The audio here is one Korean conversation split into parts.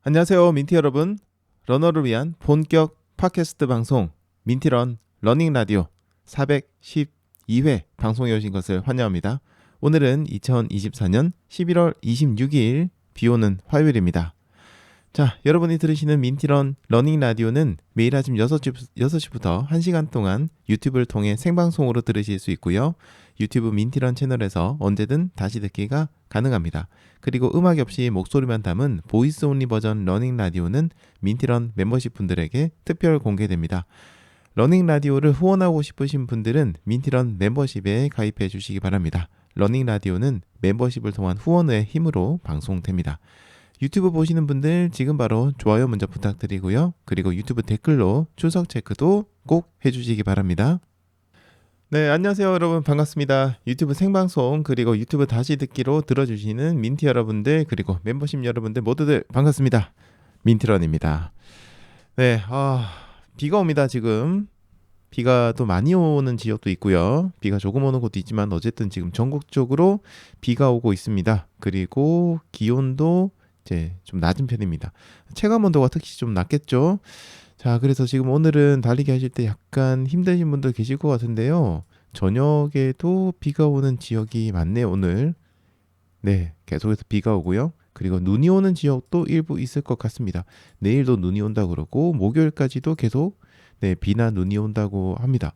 안녕하세요, 민티 여러분. 러너를 위한 본격 팟캐스트 방송 민티런 러닝 라디오 412회 방송에 오신 것을 환영합니다. 오늘은 2024년 11월 26일 비오는 화요일입니다. 자, 여러분이 들으시는 민티런 러닝 라디오는 매일 아침 6시부터 1시간 동안 유튜브를 통해 생방송으로 들으실 수 있고요. 유튜브 민티런 채널에서 언제든 다시 듣기가 가능합니다. 그리고 음악 없이 목소리만 담은 보이스 온리 버전 러닝 라디오는 민티런 멤버십 분들에게 특별 공개됩니다. 러닝 라디오를 후원하고 싶으신 분들은 민티런 멤버십에 가입해 주시기 바랍니다. 러닝 라디오는 멤버십을 통한 후원의 힘으로 방송됩니다. 유튜브 보시는 분들 지금 바로 좋아요 먼저 부탁드리고요. 그리고 유튜브 댓글로 출석 체크도 꼭 해주시기 바랍니다. 네, 안녕하세요 여러분, 반갑습니다. 유튜브 생방송 그리고 유튜브 다시 듣기로 들어주시는 민티 여러분들 그리고 멤버십 여러분들 모두들 반갑습니다. 민티런입니다. 네, 비가 옵니다. 지금 비가 또 많이 오는 지역도 있고요. 비가 조금 오는 곳도 있지만 어쨌든 지금 전국적으로 비가 오고 있습니다. 그리고 기온도 이제 좀 낮은 편입니다. 체감 온도가 특히 좀 낮겠죠. 자, 그래서 지금 오늘은 달리기 하실 때 약간 힘드신 분들 계실 것 같은데요. 저녁에도 비가 오는 지역이 많네요, 오늘. 네, 계속해서 비가 오고요. 그리고 눈이 오는 지역도 일부 있을 것 같습니다. 내일도 눈이 온다 그러고 목요일까지도 계속 비나 눈이 온다고 합니다.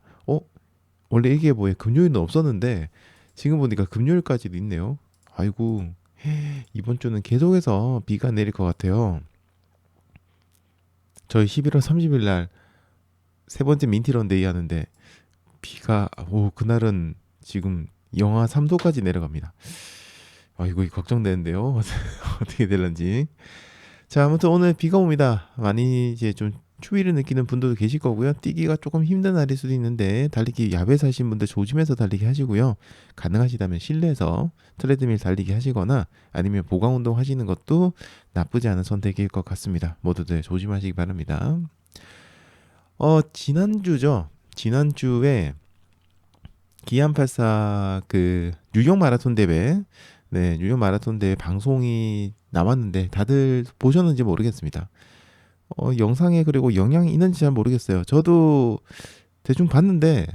원래 이게 뭐예요? 금요일은 없었는데 지금 보니까 금요일까지도 있네요. 아이고, 이번 주는 계속해서 비가 내릴 것 같아요. 저희 11월 30일 날 세 번째 민티런 데이 하는데 비가 그날은 지금 영하 3도까지 내려갑니다. 이거 걱정되는데요. 어떻게 될런지. 자, 아무튼 오늘 비가 옵니다. 많이 이제 좀 추위를 느끼는 분들도 계실 거고요. 뛰기가 조금 힘든 날일 수도 있는데 달리기 야외에서 하시는 분들 조심해서 달리기 하시고요. 가능하시다면 실내에서 트레드밀 달리기 하시거나 아니면 보강 운동 하시는 것도 나쁘지 않은 선택일 것 같습니다. 모두들 조심하시기 바랍니다. 지난주죠. 지난주에 기안84 그 뉴욕 마라톤 대회, 뉴욕 마라톤 대회 방송이 나왔는데 다들 보셨는지 모르겠습니다. 영상에 그리고 영향이 있는지 잘 모르겠어요. 저도 대충 봤는데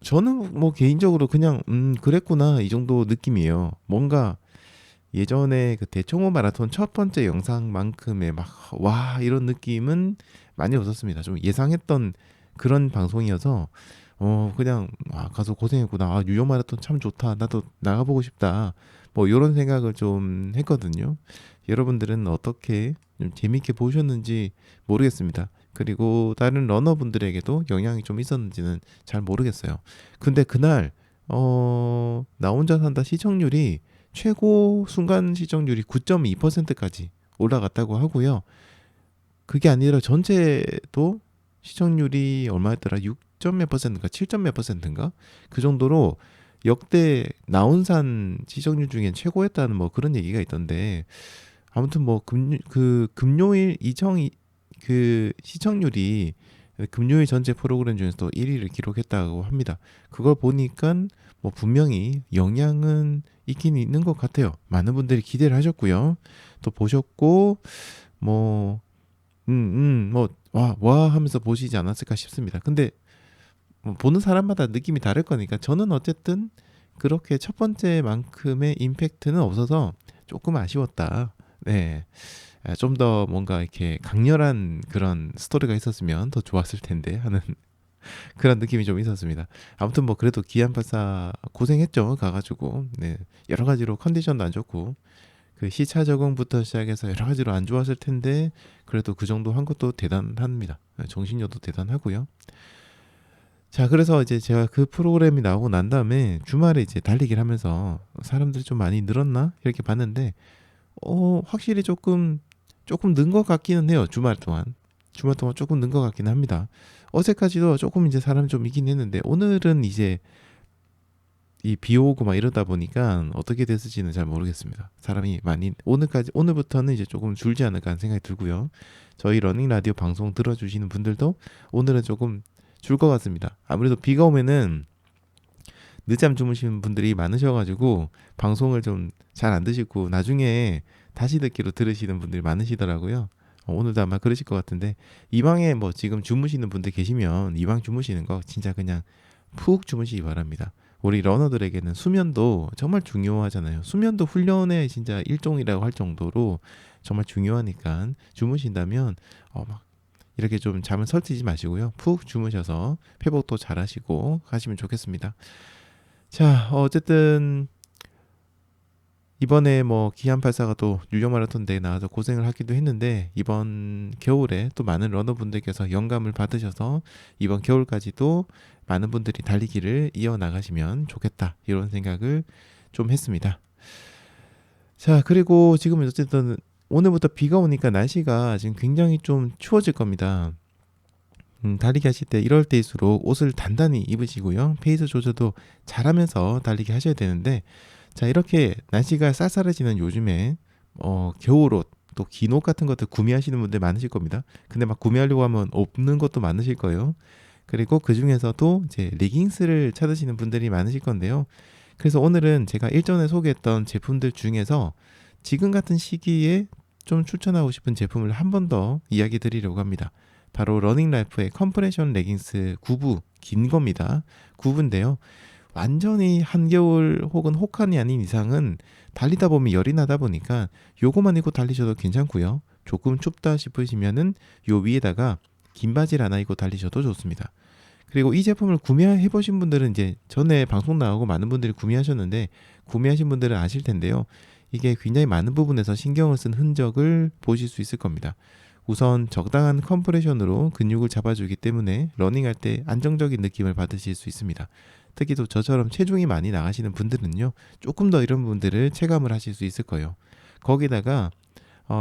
저는 뭐 개인적으로 그냥 그랬구나 이 정도 느낌이에요. 뭔가 예전에 그 대청호 마라톤 첫 번째 영상만큼의 막 와 이런 느낌은 많이 없었습니다. 좀 예상했던 그런 방송이어서 그냥 가서 고생했구나. 뉴욕 마라톤 참 좋다. 나도 나가보고 싶다. 뭐 이런 생각을 좀 했거든요. 여러분들은 어떻게 좀 재밌게 보셨는지 모르겠습니다. 그리고 다른 러너분들에게도 영향이 좀 있었는지는 잘 모르겠어요. 근데 그날 나 혼자 산다 시청률이 최고 순간 시청률이 9.2%까지 올라갔다고 하고요. 그게 아니라 전체도 시청률이 얼마였더라? 6점 몇 퍼센트인가 7점 몇 퍼센트인가 그 정도로 역대 나온산 시청률 중엔 최고였다는 뭐 그런 얘기가 있던데, 아무튼 뭐 금요일 그 시청률이 금요일 전체 프로그램 중에서도 1위를 기록했다고 합니다. 그걸 보니까 뭐 분명히 영향은 있긴 있는 것 같아요. 많은 분들이 기대를 하셨고요. 또 보셨고 뭐 와 하면서 보시지 않았을까 싶습니다. 근데 뭐 보는 사람마다 느낌이 다를 거니까 저는 어쨌든 그렇게 첫 번째만큼의 임팩트는 없어서 조금 아쉬웠다. 네. 좀 더 뭔가 이렇게 강렬한 그런 스토리가 있었으면 더 좋았을 텐데 하는 그런 느낌이 좀 있었습니다. 아무튼 뭐 그래도 기안84 고생했죠. 가가지고 여러 가지로 컨디션도 안 좋고 그 시차 적응부터 시작해서 여러 가지로 안 좋았을 텐데 그래도 그 정도 한 것도 대단합니다. 정신력도 대단하고요. 자, 그래서 이제 제가 그 프로그램이 나오고 난 다음에 주말에 이제 달리기를 하면서 사람들이 좀 많이 늘었나 이렇게 봤는데 확실히 조금 는 것 같기는 해요. 주말 동안 조금 는 것 같기는 합니다. 어제까지도 조금 이제 사람 좀 있긴 했는데 오늘은 이제 이 비 오고 막 이러다 보니까 어떻게 됐을지는 잘 모르겠습니다. 사람이 많이 오늘부터는 이제 조금 줄지 않을까 하는 생각이 들고요. 저희 러닝 라디오 방송 들어주시는 분들도 오늘은 조금 줄 것 같습니다. 아무래도 비가 오면은 늦잠 주무시는 분들이 많으셔가지고 방송을 좀 잘 안 드시고 나중에 다시 듣기로 들으시는 분들이 많으시더라고요. 오늘도 아마 그러실 것 같은데 이방에 뭐 지금 주무시는 분들 계시면 이방 주무시는 거 진짜 그냥 푹 주무시기 바랍니다. 우리 러너들에게는 수면도 정말 중요하잖아요. 수면도 훈련의 진짜 일종이라고 할 정도로 정말 중요하니까 주무신다면 막 이렇게 좀 잠을 설치지 마시고요. 푹 주무셔서 회복도 잘 하시고 가시면 좋겠습니다. 자, 어쨌든 이번에 뭐 기안84가 또 뉴욕 마라톤 대회 나와서 고생을 하기도 했는데 이번 겨울에 또 많은 러너분들께서 영감을 받으셔서 이번 겨울까지도 많은 분들이 달리기를 이어나가시면 좋겠다 이런 생각을 좀 했습니다. 자, 그리고 지금 어쨌든 오늘부터 비가 오니까 날씨가 지금 굉장히 좀 추워질 겁니다. 달리기 하실 때 이럴 때일수록 옷을 단단히 입으시고요. 페이스 조절도 잘하면서 달리기 하셔야 되는데 자, 이렇게 날씨가 쌀쌀해지는 요즘에 겨울옷 또 긴 옷 같은 것들 구매하시는 분들 많으실 겁니다. 근데 막 구매하려고 하면 없는 것도 많으실 거예요. 그리고 그 중에서도 이제 레깅스를 찾으시는 분들이 많으실 건데요. 그래서 오늘은 제가 일전에 소개했던 제품들 중에서 지금 같은 시기에 좀 추천하고 싶은 제품을 한 번 더 이야기 드리려고 합니다. 바로 러닝라이프의 컴프레션 레깅스 9부 긴 겁니다. 9부인데요. 완전히 한겨울 혹은 혹한이 아닌 이상은 달리다 보면 열이 나다 보니까 요거만 입고 달리셔도 괜찮고요. 조금 춥다 싶으시면은 요 위에다가 긴 바지를 하나 입고 달리셔도 좋습니다. 그리고 이 제품을 구매해 보신 분들은 이제 전에 방송 나오고 많은 분들이 구매하셨는데 구매하신 분들은 아실 텐데요. 이게 굉장히 많은 부분에서 신경을 쓴 흔적을 보실 수 있을 겁니다. 우선 적당한 컴프레션으로 근육을 잡아주기 때문에 러닝할 때 안정적인 느낌을 받으실 수 있습니다. 특히 또 저처럼 체중이 많이 나가시는 분들은요, 조금 더 이런 분들을 체감을 하실 수 있을 거예요. 거기다가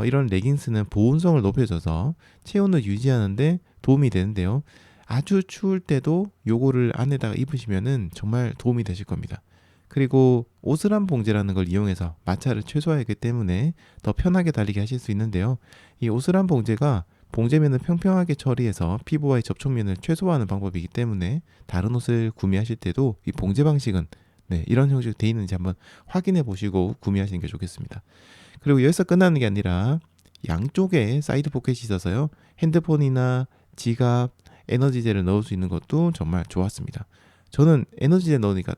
이런 레깅스는 보온성을 높여줘서 체온을 유지하는데 도움이 되는데요. 아주 추울 때도 요거를 안에다가 입으시면은 정말 도움이 되실 겁니다. 그리고 오스람 봉제라는 걸 이용해서 마찰을 최소화하기 때문에 더 편하게 달리게 하실 수 있는데요. 이 오스람 봉제가 봉제면을 평평하게 처리해서 피부와의 접촉면을 최소화하는 방법이기 때문에 다른 옷을 구매하실 때도 이 봉제 방식은 이런 형식으로 되어 있는지 한번 확인해 보시고 구매하시는 게 좋겠습니다. 그리고 여기서 끝나는 게 아니라 양쪽에 사이드 포켓이 있어서요. 핸드폰이나 지갑, 에너지젤을 넣을 수 있는 것도 정말 좋았습니다. 저는 에너지젤 넣으니까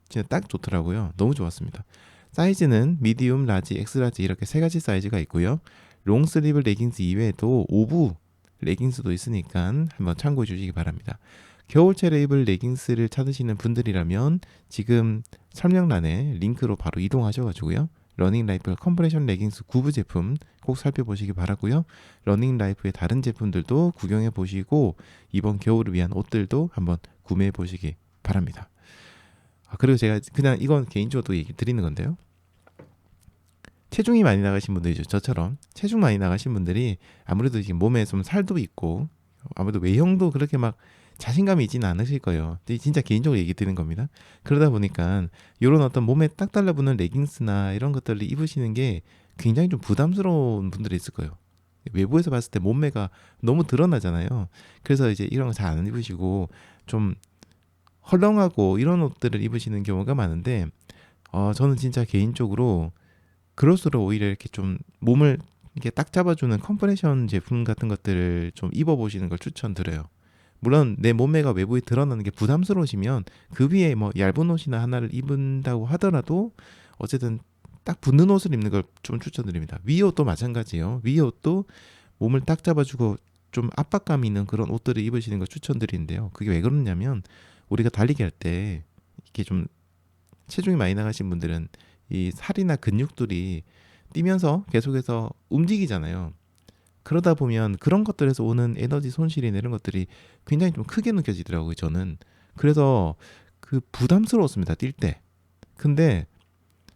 진짜 딱 좋더라고요. 너무 좋았습니다. 사이즈는 미디움, 라지, 엑스라지 이렇게 세 가지 사이즈가 있고요. 롱슬리브 레깅스 이외에도 오브 레깅스도 있으니까 한번 참고해 주시기 바랍니다. 겨울철에 입을 레깅스를 찾으시는 분들이라면 지금 설명란에 링크로 바로 이동하셔가지고요. 러닝라이프 컴프레션 레깅스 9부 제품 꼭 살펴보시기 바라고요. 러닝라이프의 다른 제품들도 구경해 보시고 이번 겨울을 위한 옷들도 한번 구매해 보시기 바랍니다. 그리고 제가 그냥 이건 개인적으로 또 얘기 드리는 건데요. 체중이 많이 나가신 분들이죠. 저처럼 체중 많이 나가신 분들이 아무래도 지금 몸에 좀 살도 있고 아무래도 외형도 그렇게 막 자신감이 있지는 않으실 거예요. 근데 진짜 개인적으로 얘기 드리는 겁니다. 그러다 보니까 이런 어떤 몸에 딱 달라붙는 레깅스나 이런 것들을 입으시는 게 굉장히 좀 부담스러운 분들이 있을 거예요. 외부에서 봤을 때 몸매가 너무 드러나잖아요. 그래서 이제 이런 거 잘 안 입으시고 좀 헐렁하고 이런 옷들을 입으시는 경우가 많은데 저는 진짜 개인적으로 그럴수록 오히려 이렇게 좀 몸을 이렇게 딱 잡아주는 컴프레션 제품 같은 것들을 좀 입어보시는 걸 추천드려요. 물론 내 몸매가 외부에 드러나는 게 부담스러우시면 그 위에 뭐 얇은 옷이나 하나를 입은다고 하더라도 어쨌든 딱 붙는 옷을 입는 걸 좀 추천드립니다. 위에 옷도 마찬가지예요. 위에 옷도 몸을 딱 잡아주고 좀 압박감 있는 그런 옷들을 입으시는 걸 추천드리는데요. 그게 왜 그러냐면 우리가 달리기 할 때 이렇게 좀 체중이 많이 나가신 분들은 이 살이나 근육들이 뛰면서 계속해서 움직이잖아요. 그러다 보면 그런 것들에서 오는 에너지 손실이나 이런 것들이 굉장히 좀 크게 느껴지더라고요, 저는. 그래서 그 부담스러웠습니다, 뛸 때. 근데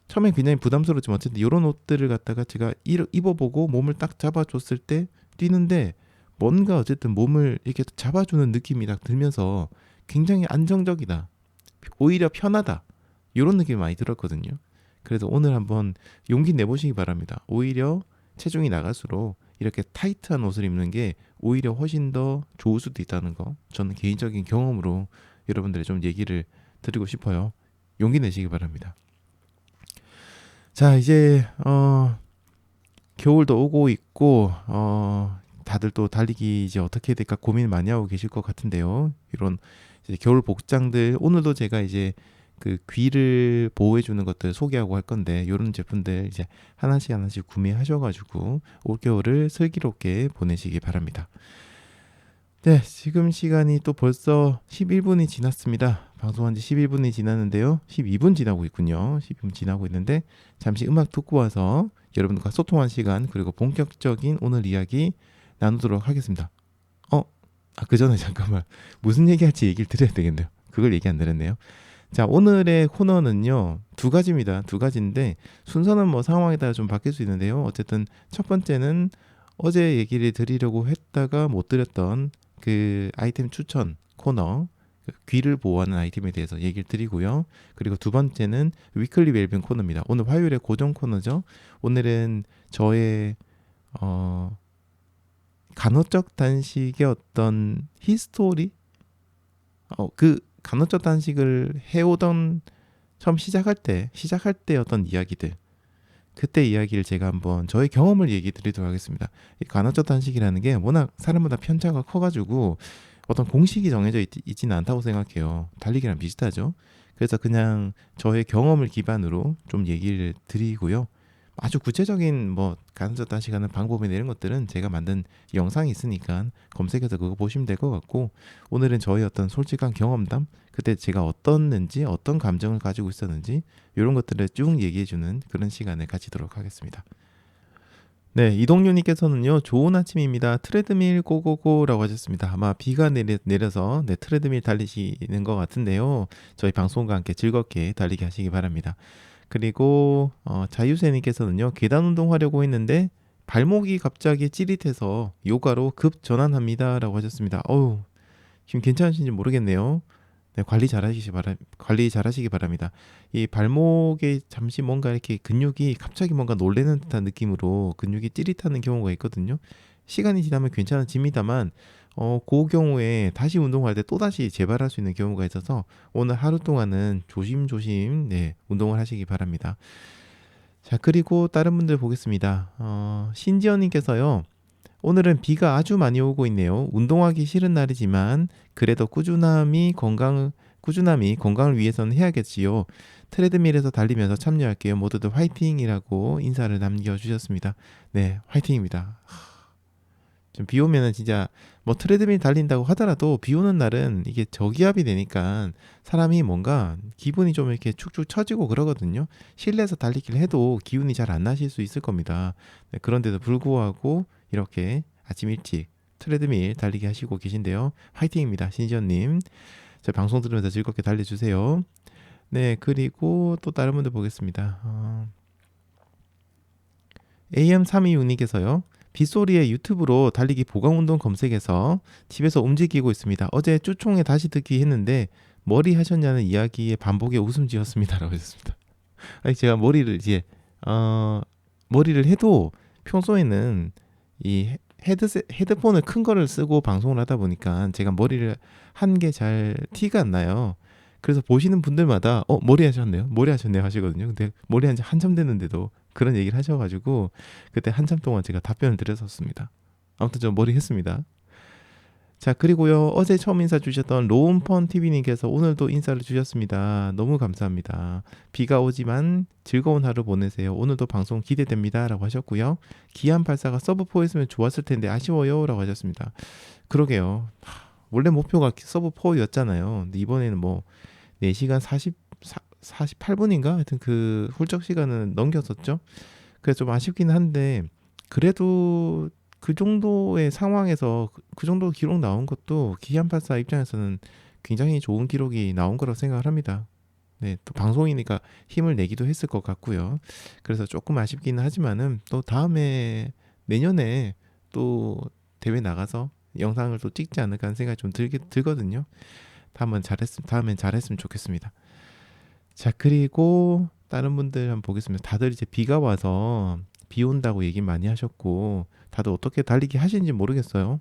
처음엔 굉장히 부담스러웠지만 어쨌든 이런 옷들을 갖다가 제가 입어보고 몸을 딱 잡아줬을 때 뛰는데 뭔가 어쨌든 몸을 이렇게 잡아주는 느낌이 딱 들면서 굉장히 안정적이다. 오히려 편하다. 이런 느낌이 많이 들었거든요. 그래서 오늘 한번 용기 내보시기 바랍니다. 오히려 체중이 나갈수록 이렇게 타이트한 옷을 입는 게 오히려 훨씬 더 좋을 수도 있다는 거 저는 개인적인 경험으로 여러분들의 좀 얘기를 드리고 싶어요. 용기 내시기 바랍니다. 자, 이제 겨울도 오고 있고 다들 또 달리기 이제 어떻게 해야 될까 고민 많이 하고 계실 것 같은데요. 이런 이제 겨울 복장들 오늘도 제가 이제 그 귀를 보호해 주는 것들 소개하고 할 건데 이런 제품들 이제 하나씩 하나씩 구매하셔가지고 올겨울을 슬기롭게 보내시기 바랍니다. 네, 지금 시간이 또 벌써 11분이 지났습니다. 방송한 지 11분이 지났는데요. 12분 지나고 있군요. 12분 지나고 있는데 잠시 음악 듣고 와서 여러분들과 소통한 시간 그리고 본격적인 오늘 이야기 나누도록 하겠습니다. 그 전에 잠깐만 무슨 얘기할지 얘기를 드려야 되겠네요. 그걸 얘기 안 드렸네요. 자, 오늘의 코너는요 두 가지입니다. 두 가지인데 순서는 뭐 상황에 따라 좀 바뀔 수 있는데요. 어쨌든 첫 번째는 어제 얘기를 드리려고 했다가 못 드렸던 그 아이템 추천 코너, 그 귀를 보호하는 아이템에 대해서 얘기를 드리고요. 그리고 두 번째는 위클리 웰빙 코너입니다. 오늘 화요일에 고정 코너죠. 오늘은 저의 간헐적 단식의 어떤 히스토리, 그 간헐적 단식을 해오던 처음 시작할 때 어떤 이야기들, 그때 이야기를 제가 한번 저의 경험을 얘기 드리도록 하겠습니다. 이 간헐적 단식이라는 게 워낙 사람마다 편차가 커가지고 어떤 공식이 정해져 있지는 않다고 생각해요. 달리기랑 비슷하죠. 그래서 그냥 저의 경험을 기반으로 좀 얘기를 드리고요. 아주 구체적인 뭐 간헐적 단식하는 방법이나 이런 것들은 제가 만든 영상이 있으니까 검색해서 그거 보시면 될 것 같고, 오늘은 저의 어떤 솔직한 경험담, 그때 제가 어떻는지 어떤 감정을 가지고 있었는지 이런 것들을 쭉 얘기해주는 그런 시간을 가지도록 하겠습니다. 네, 이동윤님께서는요, 좋은 아침입니다. 트레드밀 고고고라고 하셨습니다. 아마 비가 내려서 네, 트레드밀 달리시는 것 같은데요. 저희 방송과 함께 즐겁게 달리게 하시기 바랍니다. 그리고 자유세님께서는요, 계단 운동하려고 했는데 발목이 갑자기 찌릿해서 요가로 급 전환합니다라고 하셨습니다. 지금 괜찮으신지 모르겠네요. 네, 관리 잘하시기 바랍니다. 이 발목에 잠시 뭔가 이렇게 근육이 갑자기 뭔가 놀래는 듯한 느낌으로 근육이 찌릿하는 경우가 있거든요. 시간이 지나면 괜찮아집니다만 그 경우에 다시 운동할 때 또다시 재발할 수 있는 경우가 있어서 오늘 하루 동안은 조심조심 네, 운동을 하시기 바랍니다. 자, 그리고 다른 분들 보겠습니다. 신지연님께서요, 오늘은 비가 아주 많이 오고 있네요. 운동하기 싫은 날이지만 그래도 꾸준함이 건강을 위해서는 해야겠지요. 트레드밀에서 달리면서 참여할게요. 모두들 화이팅이라고 인사를 남겨주셨습니다. 네, 화이팅입니다. 좀 비 오면은 진짜 뭐 트레드밀 달린다고 하더라도 비 오는 날은 이게 저기압이 되니까 사람이 뭔가 기분이 좀 이렇게 축축 처지고 그러거든요. 실내에서 달리기를 해도 기운이 잘 안 나실 수 있을 겁니다. 네, 그런데도 불구하고 이렇게 아침 일찍 트레드밀 달리기 하시고 계신데요. 화이팅입니다. 신지연님. 저 방송 들으면서 즐겁게 달려주세요. 네, 그리고 또 다른 분들 보겠습니다. AM326님께서요. 빗소리에 유튜브로 달리기 보강운동 검색해서 집에서 움직이고 있습니다. 어제 쭈총에 다시 듣기 했는데 머리 하셨냐는 이야기에 반복에 웃음 지었습니다라고 하셨습니다. 아니, 제가 머리를 해도 평소에는 이 헤드폰을 큰 거를 쓰고 방송을 하다 보니까 제가 머리를 한 게 잘 티가 안 나요. 그래서 보시는 분들마다 머리 하셨네요 하시거든요. 근데 머리 한 지 한참 됐는데도 그런 얘기를 하셔가지고 그때 한참 동안 제가 답변을 드렸었습니다. 아무튼 저 머리 했습니다. 자, 그리고요, 어제 처음 인사 주셨던 로운펀TV님께서 오늘도 인사를 주셨습니다. 너무 감사합니다. 비가 오지만 즐거운 하루 보내세요. 오늘도 방송 기대됩니다 라고 하셨고요. 기안84가 서브4 했으면 좋았을 텐데 아쉬워요 라고 하셨습니다. 그러게요. 원래 목표가 서브4였잖아요. 근데 이번에는 뭐 4시간 48분인가? 하여튼 그 훌쩍 시간은 넘겼었죠. 그래서 좀 아쉽긴 한데 그래도 그 정도의 상황에서 그 정도 기록 나온 것도 기안84 입장에서는 굉장히 좋은 기록이 나온 거라고 생각을 합니다. 네, 또 방송이니까 힘을 내기도 했을 것 같고요. 그래서 조금 아쉽기는 하지만은 또 다음에 내년에 또 대회 나가서 영상을 또 찍지 않을까 하는 생각이 좀 들거든요. 다음엔 잘했으면 좋겠습니다. 자, 그리고 다른 분들 한번 보겠습니다. 다들 이제 비가 와서 비 온다고 얘기 많이 하셨고 다들 어떻게 달리기 하시는지 모르겠어요.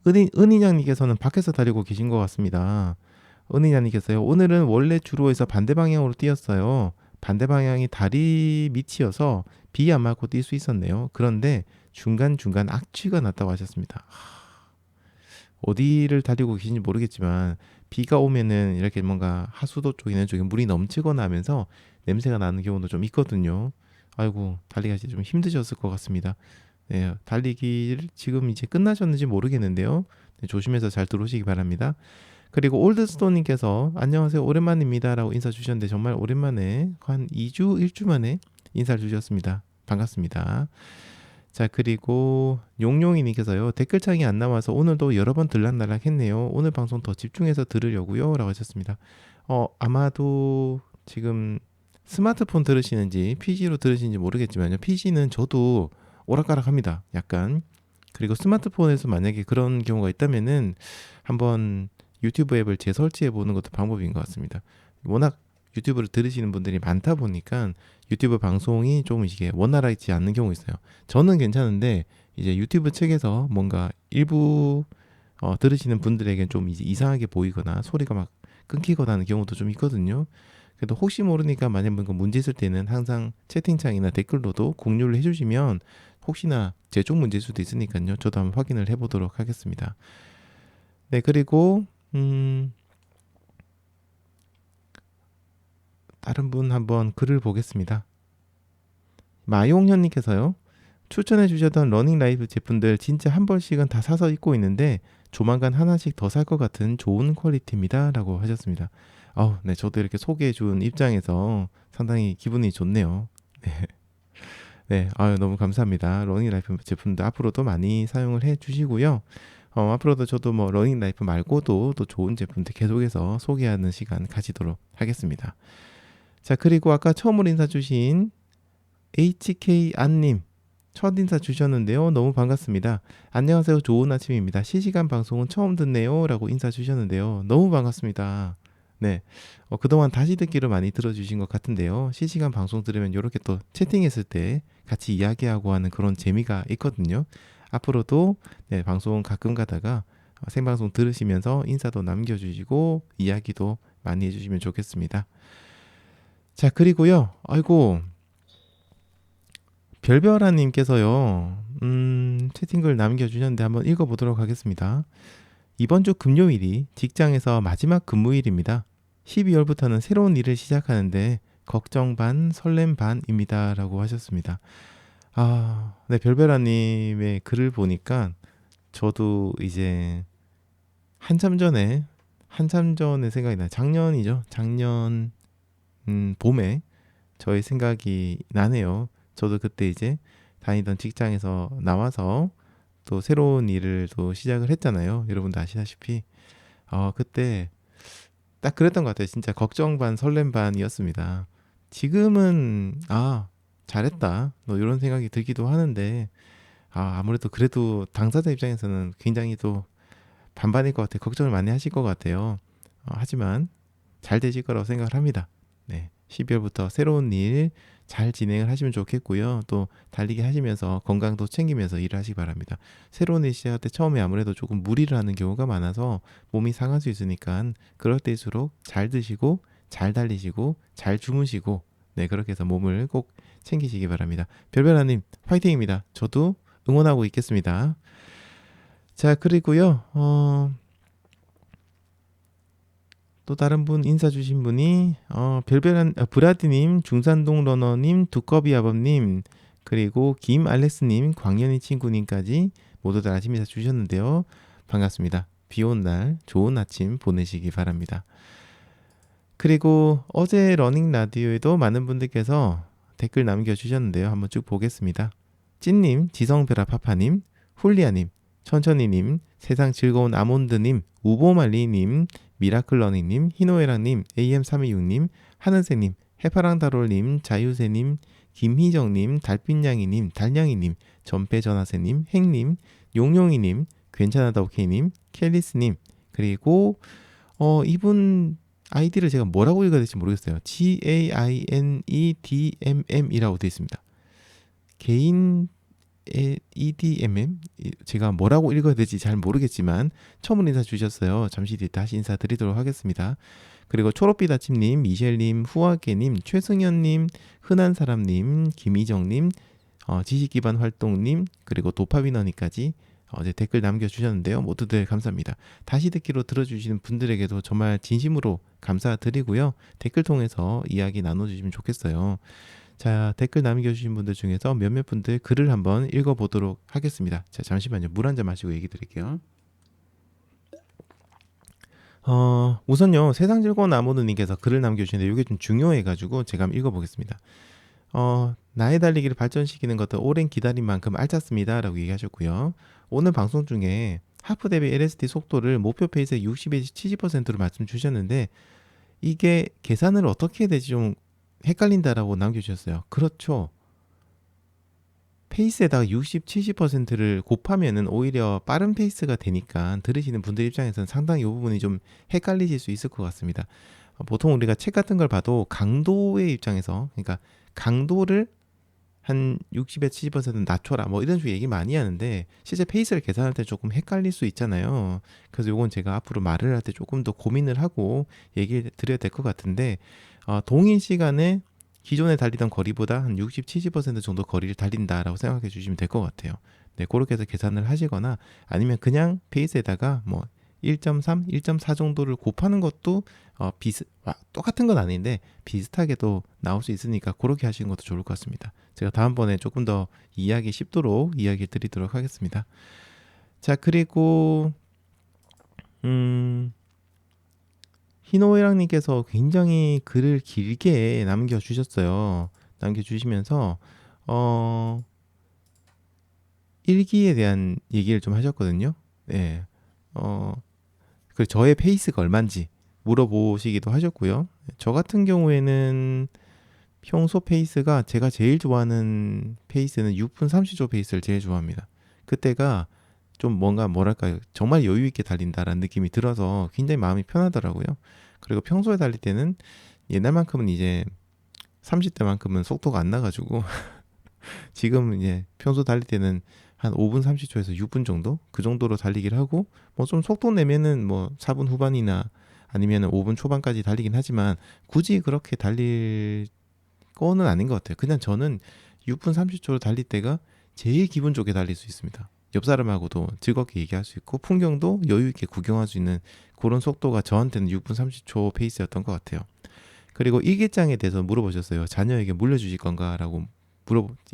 은인양님께서는 밖에서 달리고 계신 것 같습니다. 은인양님께서요, 오늘은 원래 주로에서 반대 방향으로 뛰었어요. 반대 방향이 다리 밑이어서 비 안 맞고 뛸 수 있었네요. 그런데 중간중간 악취가 났다고 하셨습니다. 어디를 달리고 계신지 모르겠지만 비가 오면은 이렇게 뭔가 하수도 쪽이나 쪽에 물이 넘치거나 하면서 냄새가 나는 경우도 좀 있거든요. 아이고, 달리기 좀 힘드셨을 것 같습니다. 네, 달리기를 지금 이제 끝나셨는지 모르겠는데요. 네, 조심해서 잘 들어오시기 바랍니다. 그리고 올드스톤님께서 안녕하세요, 오랜만입니다 라고 인사 주셨는데 정말 오랜만에 한 2주 1주 만에 인사를 주셨습니다. 반갑습니다. 자, 그리고 용용이님께서요, 댓글창이 안 나와서 오늘도 여러 번 들락날락 했네요. 오늘 방송 더 집중해서 들으려고요 라고 하셨습니다. 아마도 지금 스마트폰 들으시는지 PC로 들으시는지 모르겠지만요, PC는 저도 오락가락합니다, 약간. 그리고 스마트폰에서 만약에 그런 경우가 있다면은 한번 유튜브 앱을 재설치해 보는 것도 방법인 것 같습니다. 워낙 유튜브를 들으시는 분들이 많다 보니까 유튜브 방송이 조금 이게 원활하지 않는 경우 있어요. 저는 괜찮은데 이제 유튜브 측에서 뭔가 일부 들으시는 분들에겐 좀 이제 이상하게 보이거나 소리가 막 끊기거나 하는 경우도 좀 있거든요. 그래도 혹시 모르니까 만약 뭔가 문제 있을 때는 항상 채팅창이나 댓글로도 공유를 해주시면 혹시나 제 쪽 문제일 수도 있으니까요. 저도 한번 확인을 해보도록 하겠습니다. 네, 그리고 다른 분 한번 글을 보겠습니다. 마용현님께서요, 추천해 주셨던 러닝 라이프 제품들 진짜 한 벌씩은 다 사서 입고 있는데 조만간 하나씩 더 살 것 같은 좋은 퀄리티입니다 라고 하셨습니다. 네, 저도 이렇게 소개해 준 입장에서 상당히 기분이 좋네요. 네, 네, 너무 감사합니다. 러닝 라이프 제품들 앞으로도 많이 사용을 해 주시고요. 앞으로도 저도 뭐 러닝 라이프 말고도 또 좋은 제품들 계속해서 소개하는 시간 가지도록 하겠습니다. 자, 그리고 아까 처음으로 인사 주신 HK 안님 첫 인사 주셨는데요. 너무 반갑습니다. 안녕하세요. 좋은 아침입니다. 실시간 방송은 처음 듣네요 라고 인사 주셨는데요. 너무 반갑습니다. 네, 그동안 다시 듣기로 많이 들어주신 것 같은데요. 실시간 방송 들으면 이렇게 또 채팅했을 때 같이 이야기하고 하는 그런 재미가 있거든요. 앞으로도 네, 방송 가끔 가다가 생방송 들으시면서 인사도 남겨주시고 이야기도 많이 해주시면 좋겠습니다. 자, 그리고요, 아이고, 별별아님께서요, 채팅글 남겨주셨는데 한번 읽어보도록 하겠습니다. 이번 주 금요일이 직장에서 마지막 근무일입니다. 12월부터는 새로운 일을 시작하는데 걱정 반 설렘 반입니다 라고 하셨습니다. 네, 별별아님의 글을 보니까 저도 이제 한참 전에 생각이 나요. 작년이죠. 작년 봄에 저의 생각이 나네요. 저도 그때 이제 다니던 직장에서 나와서 또 새로운 일을 또 시작을 했잖아요. 여러분도 아시다시피 그때 딱 그랬던 것 같아요. 진짜 걱정 반 설렘 반이었습니다. 지금은 잘했다 뭐 이런 생각이 들기도 하는데 아무래도 그래도 당사자 입장에서는 굉장히 또 반반일 것 같아요. 걱정을 많이 하실 것 같아요. 하지만 잘 되실 거라고 생각을 합니다. 네, 12월부터 새로운 일 잘 진행을 하시면 좋겠고요. 또 달리기 하시면서 건강도 챙기면서 일을 하시기 바랍니다. 새로운 일 시작할 때 처음에 아무래도 조금 무리를 하는 경우가 많아서 몸이 상할 수 있으니까 그럴 때일수록 잘 드시고 잘 달리시고 잘 주무시고 네, 그렇게 해서 몸을 꼭 챙기시기 바랍니다. 별별아님 화이팅입니다. 저도 응원하고 있겠습니다. 자, 그리고요, 또 다른 분 인사 주신 분이 별별한 브라디님, 중산동 러너님, 두꺼비 아범님, 그리고 김알렉스님, 광연이 친구님까지 모두들 아침 인사 주셨는데요. 반갑습니다. 비 온 날 좋은 아침 보내시기 바랍니다. 그리고 어제 러닝 라디오에도 많은 분들께서 댓글 남겨주셨는데요. 한번 쭉 보겠습니다. 찐님, 지성베라파파님, 훌리아님, 천천히님, 세상 즐거운 아몬드님, 우보말리님, 미라클러닝님, 희노애랑님, AM326님, 하늘새님, 해파랑다롤님, 자유새님, 김희정님, 달빛냥이님, 달냥이님, 전패전화새님, 행님, 용용이님, 괜찮아다 오케이님, 켈리스님, 그리고 이분 아이디를 제가 뭐라고 읽어야 될지 모르겠어요. GAINEDMM이라고 되어 있습니다. 개인 EDMM 제가 뭐라고 읽어야 될지 잘 모르겠지만 처음 인사 주셨어요. 잠시 뒤에 다시 인사드리도록 하겠습니다. 그리고 초록빛 아침님, 미셸님, 후아게님, 최승현님, 흔한사람님, 김희정님, 지식 기반 활동님, 그리고 도파민어니까지 이제 댓글 남겨주셨는데요. 모두들 감사합니다. 다시 듣기로 들어주시는 분들에게도 정말 진심으로 감사드리고요. 댓글 통해서 이야기 나눠주시면 좋겠어요. 자, 댓글 남겨주신 분들 중에서 몇몇 분들 글을 한번 읽어보도록 하겠습니다. 자, 잠시만요. 물 한 잔 마시고 얘기 드릴게요. 우선요, 세상 즐거운 아모드님께서 글을 남겨주시는데 이게 좀 중요해가지고 제가 한번 읽어보겠습니다. 나의 달리기를 발전시키는 것도 오랜 기다린 만큼 알찼습니다. 라고 얘기하셨고요. 오늘 방송 중에 하프 대비 LSD 속도를 목표 페이스의 60에서 70%로 말씀 주셨는데 이게 계산을 어떻게 해야 될지 좀 헷갈린다라고 남겨주셨어요. 그렇죠. 페이스에다가 60, 70%를 곱하면은 오히려 빠른 페이스가 되니까 들으시는 분들 입장에서는 상당히 이 부분이 좀 헷갈리실 수 있을 것 같습니다. 보통 우리가 책 같은 걸 봐도 강도의 입장에서, 그러니까 강도를 한 60에서 70% 낮춰라 뭐 이런 식으로 얘기 많이 하는데 실제 페이스를 계산할 때 조금 헷갈릴 수 있잖아요. 그래서 요건 제가 앞으로 말을 할 때 조금 더 고민을 하고 얘기를 드려야 될 것 같은데 동일 시간에 기존에 달리던 거리보다 한 60, 70% 정도 거리를 달린다라고 생각해 주시면 될 것 같아요. 네, 그렇게 해서 계산을 하시거나 아니면 그냥 페이스에다가 뭐 1.3, 1.4 정도를 곱하는 것도 똑같은 건 아닌데 비슷하게도 나올 수 있으니까 그렇게 하시는 것도 좋을 것 같습니다. 제가 다음번에 조금 더 이야기 쉽도록 이야기 드리도록 하겠습니다. 자, 그리고 희노애락님께서 굉장히 글을 길게 남겨주셨어요. 남겨주시면서 일기에 대한 얘기를 좀 하셨거든요. 네. 그 저의 페이스가 얼마인지 물어보시기도 하셨고요. 저 같은 경우에는 평소 페이스가 제가 제일 좋아하는 페이스는 6분 30초 페이스를 제일 좋아합니다. 그때가 좀 뭔가 뭐랄까요, 정말 여유 있게 달린다라는 느낌이 들어서 굉장히 마음이 편하더라고요. 그리고 평소에 달릴 때는 옛날만큼은 이제 30대만큼은 속도가 안 나가지고 지금 이제 평소 달릴 때는 한 5분 30초에서 6분 정도 그 정도로 달리기를 하고 뭐 좀 속도 내면은 뭐 4분 후반이나 아니면 5분 초반까지 달리긴 하지만 굳이 그렇게 달릴 거는 아닌 것 같아요. 그냥 저는 6분 30초로 달릴 때가 제일 기분 좋게 달릴 수 있습니다. 옆 사람하고도 즐겁게 얘기할 수 있고 풍경도 여유 있게 구경할 수 있는 그런 속도가 저한테는 6분 30초 페이스였던 것 같아요. 그리고 일기장에 대해서 물어보셨어요. 자녀에게 물려주실 건가라고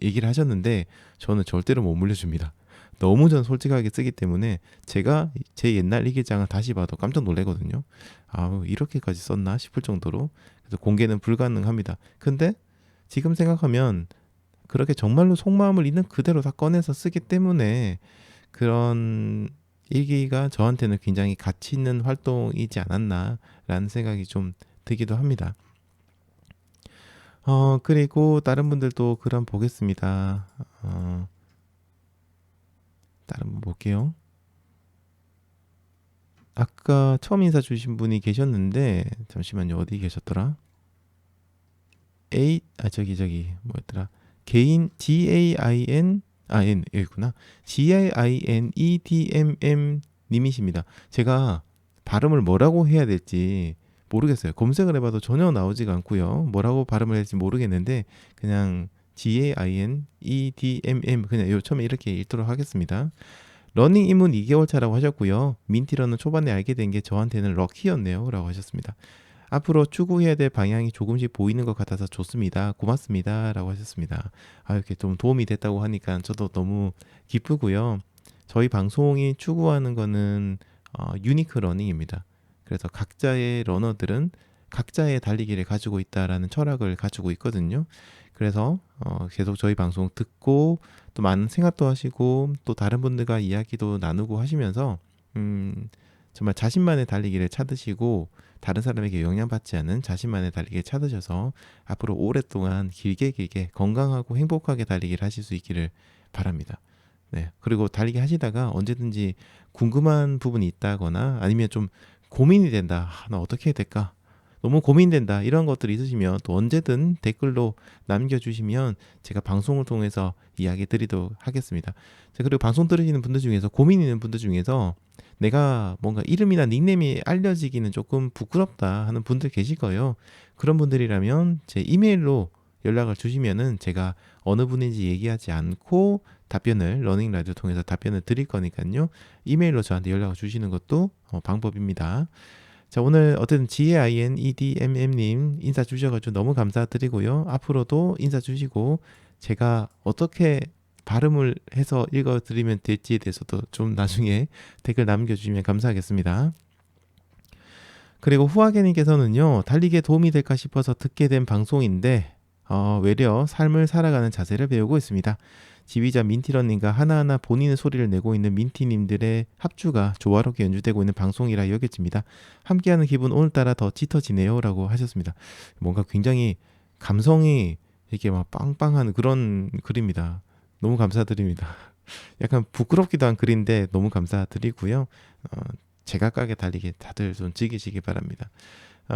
얘기를 하셨는데 저는 절대로 못 물려줍니다. 너무 전 솔직하게 쓰기 때문에 제가 제 옛날 일기장을 다시 봐도 깜짝 놀래거든요. 아우, 이렇게까지 썼나 싶을 정도로. 그래서 공개는 불가능합니다. 근데 지금 생각하면 그렇게 정말로 속마음을 있는 그대로 다 꺼내서 쓰기 때문에 그런 일기가 저한테는 굉장히 가치 있는 활동이지 않았나라는 생각이 좀 들기도 합니다. 그리고 다른 분들도 글 한번 보겠습니다. 다른 분 볼게요. 아까 처음 인사 주신 분이 계셨는데 잠시만요. 어디 계셨더라? 저기 뭐였더라? 개인 GAIN N 여기구나. GAINEDMM 님이십니다. 제가 발음을 뭐라고 해야 될지 모르겠어요. 검색을 해봐도 전혀 나오지가 않고요. 뭐라고 발음을 해야 될지 모르겠는데 그냥 GAINEDMM 그냥 요 처음에 이렇게 읽도록 하겠습니다. 러닝 입문 2개월 차라고 하셨고요. 민티러는 초반에 알게 된 게 저한테는 럭키였네요 라고 하셨습니다. 앞으로 추구해야 될 방향이 조금씩 보이는 것 같아서 좋습니다. 고맙습니다. 라고 하셨습니다. 이렇게 좀 도움이 됐다고 하니까 저도 너무 기쁘고요. 저희 방송이 추구하는 거는 유니크 러닝입니다. 그래서 각자의 러너들은 각자의 달리기를 가지고 있다라는 철학을 가지고 있거든요. 그래서 계속 저희 방송 듣고 또 많은 생각도 하시고 또 다른 분들과 이야기도 나누고 하시면서 정말 자신만의 달리기를 찾으시고 다른 사람에게 영향받지 않는 자신만의 달리기를 찾으셔서 앞으로 오랫동안 길게 건강하고 행복하게 달리기를 하실 수 있기를 바랍니다. 네. 그리고 달리기 하시다가 언제든지 궁금한 부분이 있다거나 아니면 좀 고민이 된다. 나 어떻게 해야 될까? 너무 고민된다. 이런 것들이 있으시면 또 언제든 댓글로 남겨주시면 제가 방송을 통해서 이야기 드리도록 하겠습니다. 자, 그리고 방송 들으시는 분들 중에서 고민 있는 분들 중에서 내가 뭔가 이름이나 닉네임이 알려지기는 조금 부끄럽다 하는 분들 계실 거예요. 그런 분들이라면 제 이메일로 연락을 주시면은 제가 어느 분인지 얘기하지 않고 답변을 러닝 라디오 통해서 답변을 드릴 거니까요. 이메일로 저한테 연락을 주시는 것도 방법입니다. 자, 오늘 어쨌든 GAINEDMM님 인사 주셔가지고 너무 감사드리고요. 앞으로도 인사 주시고 제가 어떻게 발음을 해서 읽어드리면 될지에 대해서도 좀 나중에 댓글 남겨주시면 감사하겠습니다. 그리고 후아게님께서는요, 달리기에 도움이 될까 싶어서 듣게 된 방송인데 외려 삶을 살아가는 자세를 배우고 있습니다. 지휘자 민티런님과 하나하나 본인의 소리를 내고 있는 민티님들의 합주가 조화롭게 연주되고 있는 방송이라 여겨집니다. 함께하는 기분 오늘따라 더 짙어지네요 라고 하셨습니다. 뭔가 굉장히 감성이 이렇게 막 빵빵한 그런 글입니다. 너무 감사드립니다. 약간 부끄럽기도 한 글인데 너무 감사드리고요. 제각각의 달리기 다들 좀 즐기시기 바랍니다.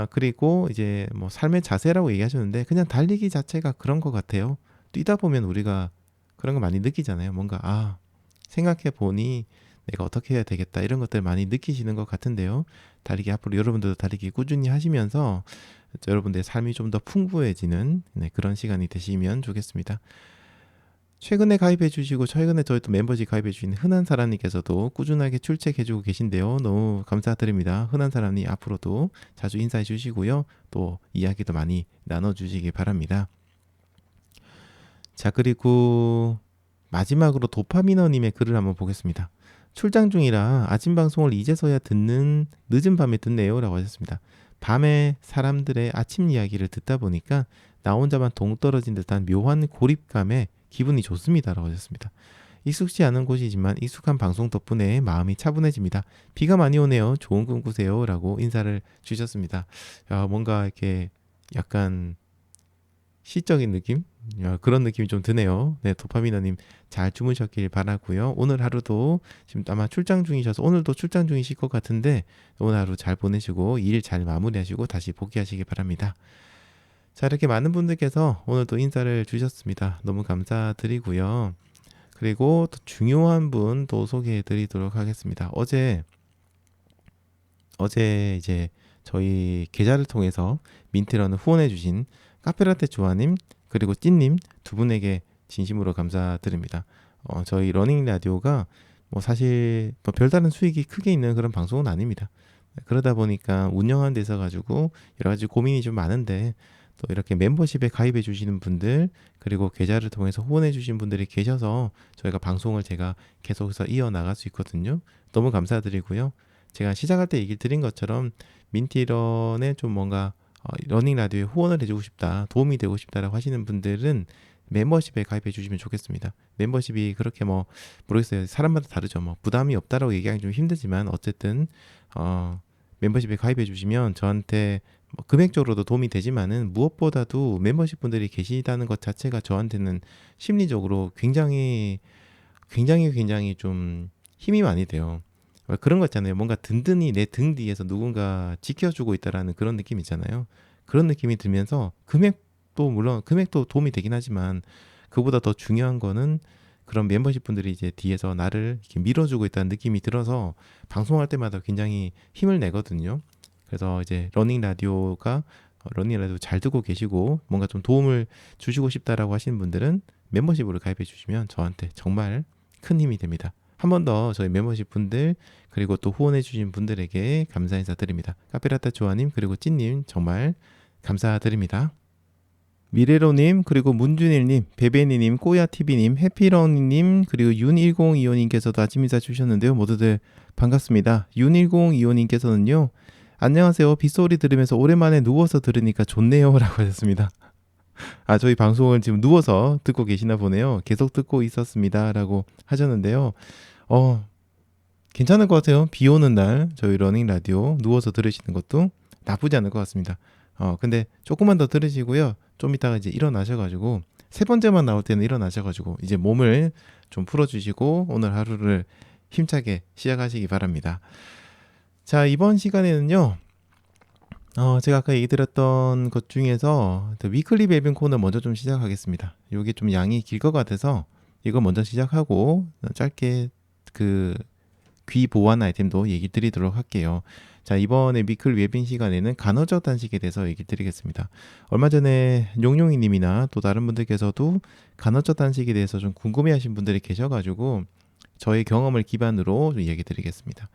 그리고 이제 뭐 삶의 자세라고 얘기하셨는데 그냥 달리기 자체가 그런 것 같아요. 뛰다 보면 우리가 그런 거 많이 느끼잖아요. 뭔가 생각해 보니 내가 어떻게 해야 되겠다 이런 것들 많이 느끼시는 것 같은데요. 달리기 앞으로 여러분들도 달리기 꾸준히 하시면서 여러분들의 삶이 좀 더 풍부해지는 그런 시간이 되시면 좋겠습니다. 최근에 가입해 주시고 최근에 저희 또 멤버십 가입해 주신 흔한 사람님께서도 꾸준하게 출첵해 주고 계신데요. 너무 감사드립니다. 흔한 사람이 앞으로도 자주 인사해 주시고요. 또 이야기도 많이 나눠 주시기 바랍니다. 자, 그리고 마지막으로 도파미너님의 글을 한번 보겠습니다. 출장 중이라 아침 방송을 이제서야 듣는 늦은 밤에 듣네요 라고 하셨습니다. 밤에 사람들의 아침 이야기를 듣다 보니까 나 혼자만 동떨어진 듯한 묘한 고립감에 기분이 좋습니다 라고 하셨습니다. 익숙지 않은 곳이지만 익숙한 방송 덕분에 마음이 차분해집니다. 비가 많이 오네요. 좋은 꿈 꾸세요 라고 인사를 주셨습니다. 뭔가 이렇게 약간 시적인 느낌? 그런 느낌이 좀 드네요. 네, 도파미너님 잘 주무셨길 바라고요. 오늘 하루도 지금 아마 출장 중이셔서 오늘도 출장 중이실 것 같은데 오늘 하루 잘 보내시고 일 잘 마무리하시고 다시 복귀하시기 바랍니다. 자, 이렇게 많은 분들께서 오늘도 인사를 주셨습니다. 너무 감사드리고요. 그리고 또 중요한 분 또 소개해 드리도록 하겠습니다. 어제 이제 저희 계좌를 통해서 민트런을 후원해 주신 카페라떼 조아님 그리고 찐님 두 분에게 진심으로 감사드립니다. 저희 러닝 라디오가 뭐 사실 뭐 별다른 수익이 크게 있는 그런 방송은 아닙니다. 그러다 보니까 운영하는 데 있어 가지고 여러 가지 고민이 좀 많은데 또 이렇게 멤버십에 가입해 주시는 분들 그리고 계좌를 통해서 후원해 주신 분들이 계셔서 저희가 방송을 제가 계속해서 이어나갈 수 있거든요. 너무 감사드리고요. 제가 시작할 때 얘기 드린 것처럼 민티런에 좀 뭔가 러닝 라디오에 후원을 해주고 싶다, 도움이 되고 싶다라고 하시는 분들은 멤버십에 가입해 주시면 좋겠습니다. 멤버십이 그렇게 뭐 모르겠어요. 사람마다 다르죠. 뭐 부담이 없다라고 얘기하기 좀 힘들지만 어쨌든 멤버십에 가입해 주시면 저한테 뭐 금액적으로도 도움이 되지만은 무엇보다도 멤버십 분들이 계시다는 것 자체가 저한테는 심리적으로 굉장히 좀 힘이 많이 돼요. 그런 거 있잖아요. 뭔가 든든히 내 등 뒤에서 누군가 지켜주고 있다라는 그런 느낌 있잖아요. 그런 느낌이 들면서 물론 금액도 도움이 되긴 하지만 그보다 더 중요한 거는 그런 멤버십 분들이 이제 뒤에서 나를 이렇게 밀어주고 있다는 느낌이 들어서 방송할 때마다 굉장히 힘을 내거든요. 그래서 이제 러닝 라디오 잘 듣고 계시고 뭔가 좀 도움을 주시고 싶다라고 하시는 분들은 멤버십으로 가입해 주시면 저한테 정말 큰 힘이 됩니다. 한 번 더 저희 멤버십 분들 그리고 또 후원해 주신 분들에게 감사 인사드립니다. 카페라떼 조아님 그리고 찐님 정말 감사드립니다. 미래로님 그리고 문준일님 베베니님 꼬야TV님 해피러니님 그리고 윤1025님께서도 아침 인사 주셨는데요. 모두들 반갑습니다. 윤1025님께서는요. 안녕하세요. 빗소리 들으면서 오랜만에 누워서 들으니까 좋네요 라고 하셨습니다. 저희 방송을 지금 누워서 듣고 계시나 보네요. 계속 듣고 있었습니다 라고 하셨는데요. 괜찮을 것 같아요. 비 오는 날 저희 러닝 라디오 누워서 들으시는 것도 나쁘지 않을 것 같습니다. 근데 조금만 더 들으시고요. 좀 이따가 이제 일어나셔가지고 세 번째만 나올 때는 일어나셔가지고 이제 몸을 좀 풀어주시고 오늘 하루를 힘차게 시작하시기 바랍니다. 자, 이번 시간에는요. 제가 아까 얘기 드렸던 것 중에서 위클리 벨빙 코너 먼저 좀 시작하겠습니다. 이게 좀 양이 길 것 같아서 이거 먼저 시작하고 짧게 그 귀 보완 아이템도 얘기 드리도록 할게요. 자, 이번에 미클 웨빙 시간에는 간헐적 단식에 대해서 얘기 드리겠습니다. 얼마 전에 용용이 님이나 또 다른 분들께서도 간헐적 단식에 대해서 좀 궁금해 하신 분들이 계셔가지고 저의 경험을 기반으로 좀 얘기 드리겠습니다.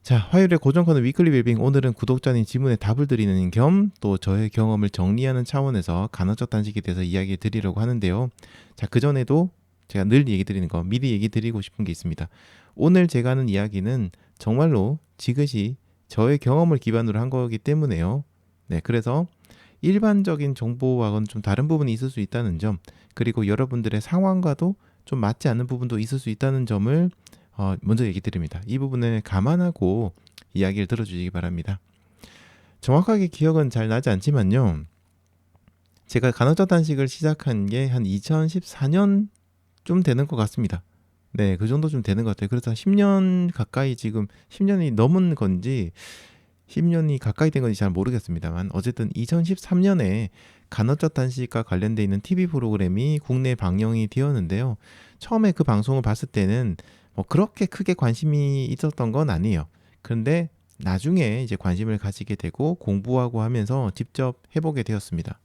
자, 화요일에 고정 코너 위클리 웰빙, 오늘은 구독자님 질문에 답을 드리는 겸 또 저의 경험을 정리하는 차원에서 간헐적 단식에 대해서 이야기 드리려고 하는데요. 자, 그전에도 제가 늘 얘기 드리는 거 미리 얘기 드리고 싶은 게 있습니다. 오늘 제가 하는 이야기는 정말로 지그시 저의 경험을 기반으로 한 거기 때문에요. 네, 그래서 일반적인 정보와는 좀 다른 부분이 있을 수 있다는 점, 그리고 여러분들의 상황과도 좀 맞지 않는 부분도 있을 수 있다는 점을 먼저 얘기 드립니다. 이 부분을 감안하고 이야기를 들어주시기 바랍니다. 정확하게 기억은 잘 나지 않지만요. 제가 간헐적 단식을 시작한 게 한 2014년 좀 되는 것 같습니다. 네, 그 정도 좀 되는 것 같아요. 그래서 10년 가까이, 지금 10년이 넘은 건지 10년이 가까이 된 건지 잘 모르겠습니다만, 어쨌든 2013년에 간헐적 단식과 관련돼 있는 TV 프로그램이 국내에 방영이 되었는데요. 처음에 그 방송을 봤을 때는 뭐 그렇게 크게 관심이 있었던 건 아니에요. 그런데 나중에 이제 관심을 가지게 되고 공부하고 하면서 직접 해보게 되었습니다.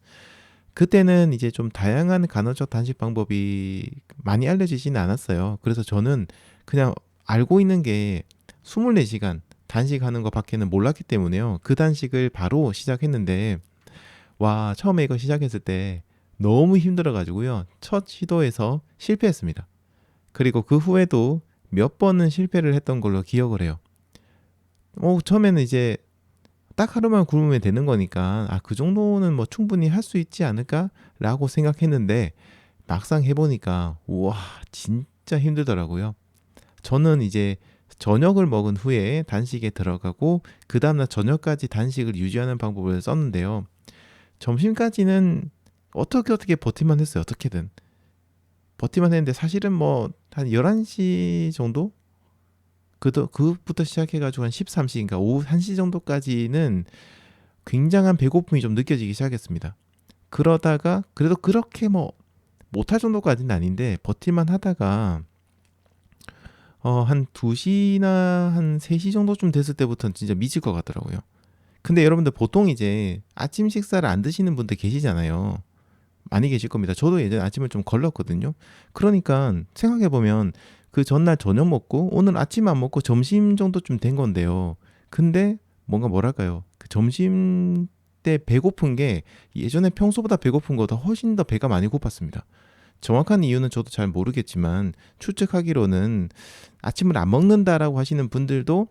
그때는 이제 좀 다양한 간헐적 단식 방법이 많이 알려지지는 않았어요. 그래서 저는 그냥 알고 있는 게 24시간 단식하는 것밖에는 몰랐기 때문에요. 그 단식을 바로 시작했는데, 와, 처음에 이거 시작했을 때 너무 힘들어가지고요. 첫 시도에서 실패했습니다. 그리고 그 후에도 몇 번은 실패를 했던 걸로 기억을 해요. 처음에는 이제 딱 하루만 굶으면 되는 거니까 그 정도는 뭐 충분히 할 수 있지 않을까라고 생각했는데, 막상 해보니까 우와, 진짜 힘들더라고요. 저는 이제 저녁을 먹은 후에 단식에 들어가고 그 다음날 저녁까지 단식을 유지하는 방법을 썼는데요. 점심까지는 어떻게 버티만 했어요. 어떻게든 버티만 했는데, 사실은 뭐 한 11시 정도? 그부터 시작해가지고 한 13시인가 오후 1시 정도까지는 굉장한 배고픔이 좀 느껴지기 시작했습니다. 그러다가 그래도 그렇게 뭐 못할 정도까지는 아닌데 버틸만 하다가 한 2시나 한 3시 정도쯤 됐을 때부터는 진짜 미칠 것 같더라고요. 근데 여러분들 보통 이제 아침 식사를 안 드시는 분들 계시잖아요. 많이 계실 겁니다. 저도 예전에 아침을 좀 걸렀거든요. 그러니까 생각해보면 그 전날 저녁 먹고 오늘 아침 안 먹고 점심 정도쯤 된 건데요. 근데 뭔가 뭐랄까요, 그 점심 때 배고픈 게 예전에 평소보다 배고픈 것보다 훨씬 더 배가 많이 고팠습니다. 정확한 이유는 저도 잘 모르겠지만 추측하기로는 아침을 안 먹는다라고 하시는 분들도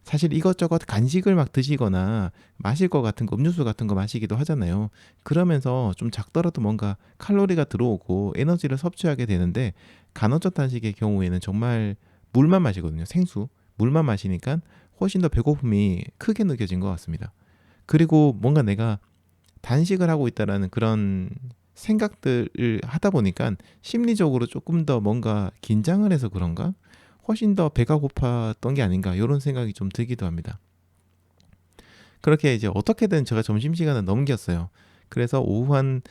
사실 이것저것 간식을 막 드시거나 마실 것 같은 거, 음료수 같은 거 마시기도 하잖아요. 그러면서 좀 작더라도 뭔가 칼로리가 들어오고 에너지를 섭취하게 되는데, 간헐적 단식의 경우에는 정말 물만 마시거든요. 생수. 물만 마시니까 훨씬 더 배고픔이 크게 느껴진 것 같습니다. 그리고 뭔가 내가 단식을 하고 있다라는 그런 생각들을 하다 보니까 심리적으로 조금 더 뭔가 긴장을 해서 그런가? 훨씬 더 배가 고팠던 게 아닌가, 이런 생각이 좀 들기도 합니다. 그렇게 이제 어떻게든 제가 점심시간을 넘겼어요. 그래서 오후 한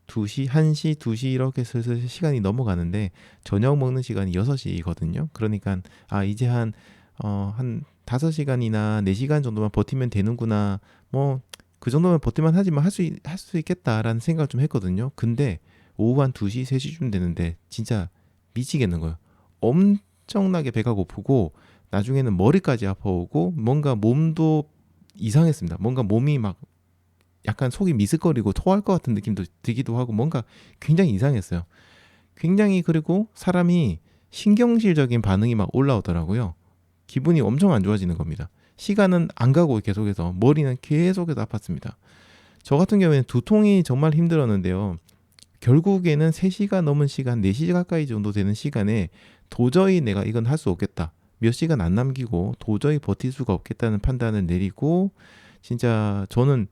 2시, 1시, 2시 이렇게 슬슬 시간이 넘어가는데 저녁 먹는 시간이 6시거든요. 그러니까 이제 한 5시간이나 4시간 정도만 버티면 되는구나. 뭐 그 정도면 버티면 하지만 할 수 있겠다라는 생각을 좀 했거든요. 근데 오후 한 2시, 3시쯤 되는데 진짜 미치겠는 거예요. 엄청나게 배가 고프고 나중에는 머리까지 아파오고 뭔가 몸도 이상했습니다. 뭔가 몸이 막 약간 속이 미스거리고 토할 것 같은 느낌도 들기도 하고 뭔가 굉장히 이상했어요. 굉장히, 그리고 사람이 신경질적인 반응이 막 올라오더라고요. 기분이 엄청 안 좋아지는 겁니다. 시간은 안 가고 계속해서 머리는 계속해서 아팠습니다. 저 같은 경우에는 두통이 정말 힘들었는데요. 결국에는 3시가 넘은 시간, 4시 가까이 정도 되는 시간에 도저히 내가 이건 할 수 없겠다, 몇 시간 안 남기고 도저히 버틸 수가 없겠다는 판단을 내리고, 진짜 저는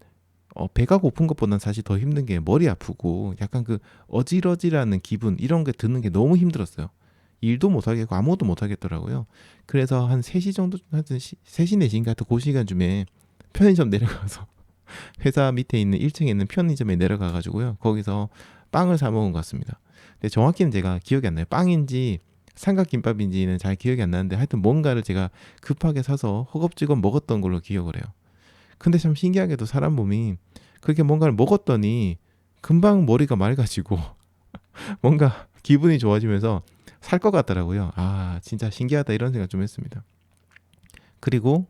배가 고픈 것보다는 사실 더 힘든 게 머리 아프고 약간 그 어지러지라는 기분, 이런 게 드는 게 너무 힘들었어요. 일도 못 하겠고 아무것도 못 하겠더라고요. 그래서 한 3시 정도, 하여튼 3시 4시인가 하여튼 그 시간쯤에 편의점 내려가서 회사 밑에 있는 1층에 있는 편의점에 내려가 가지고요, 거기서 빵을 사 먹은 것 같습니다. 근데 정확히는 제가 기억이 안 나요. 빵인지 삼각김밥인지는 잘 기억이 안 나는데 하여튼 뭔가를 제가 급하게 사서 허겁지겁 먹었던 걸로 기억을 해요. 근데 참 신기하게도 사람 몸이 그렇게 뭔가를 먹었더니 금방 머리가 맑아지고 뭔가 기분이 좋아지면서 살 것 같더라고요. 아, 진짜 신기하다 이런 생각 좀 했습니다. 그리고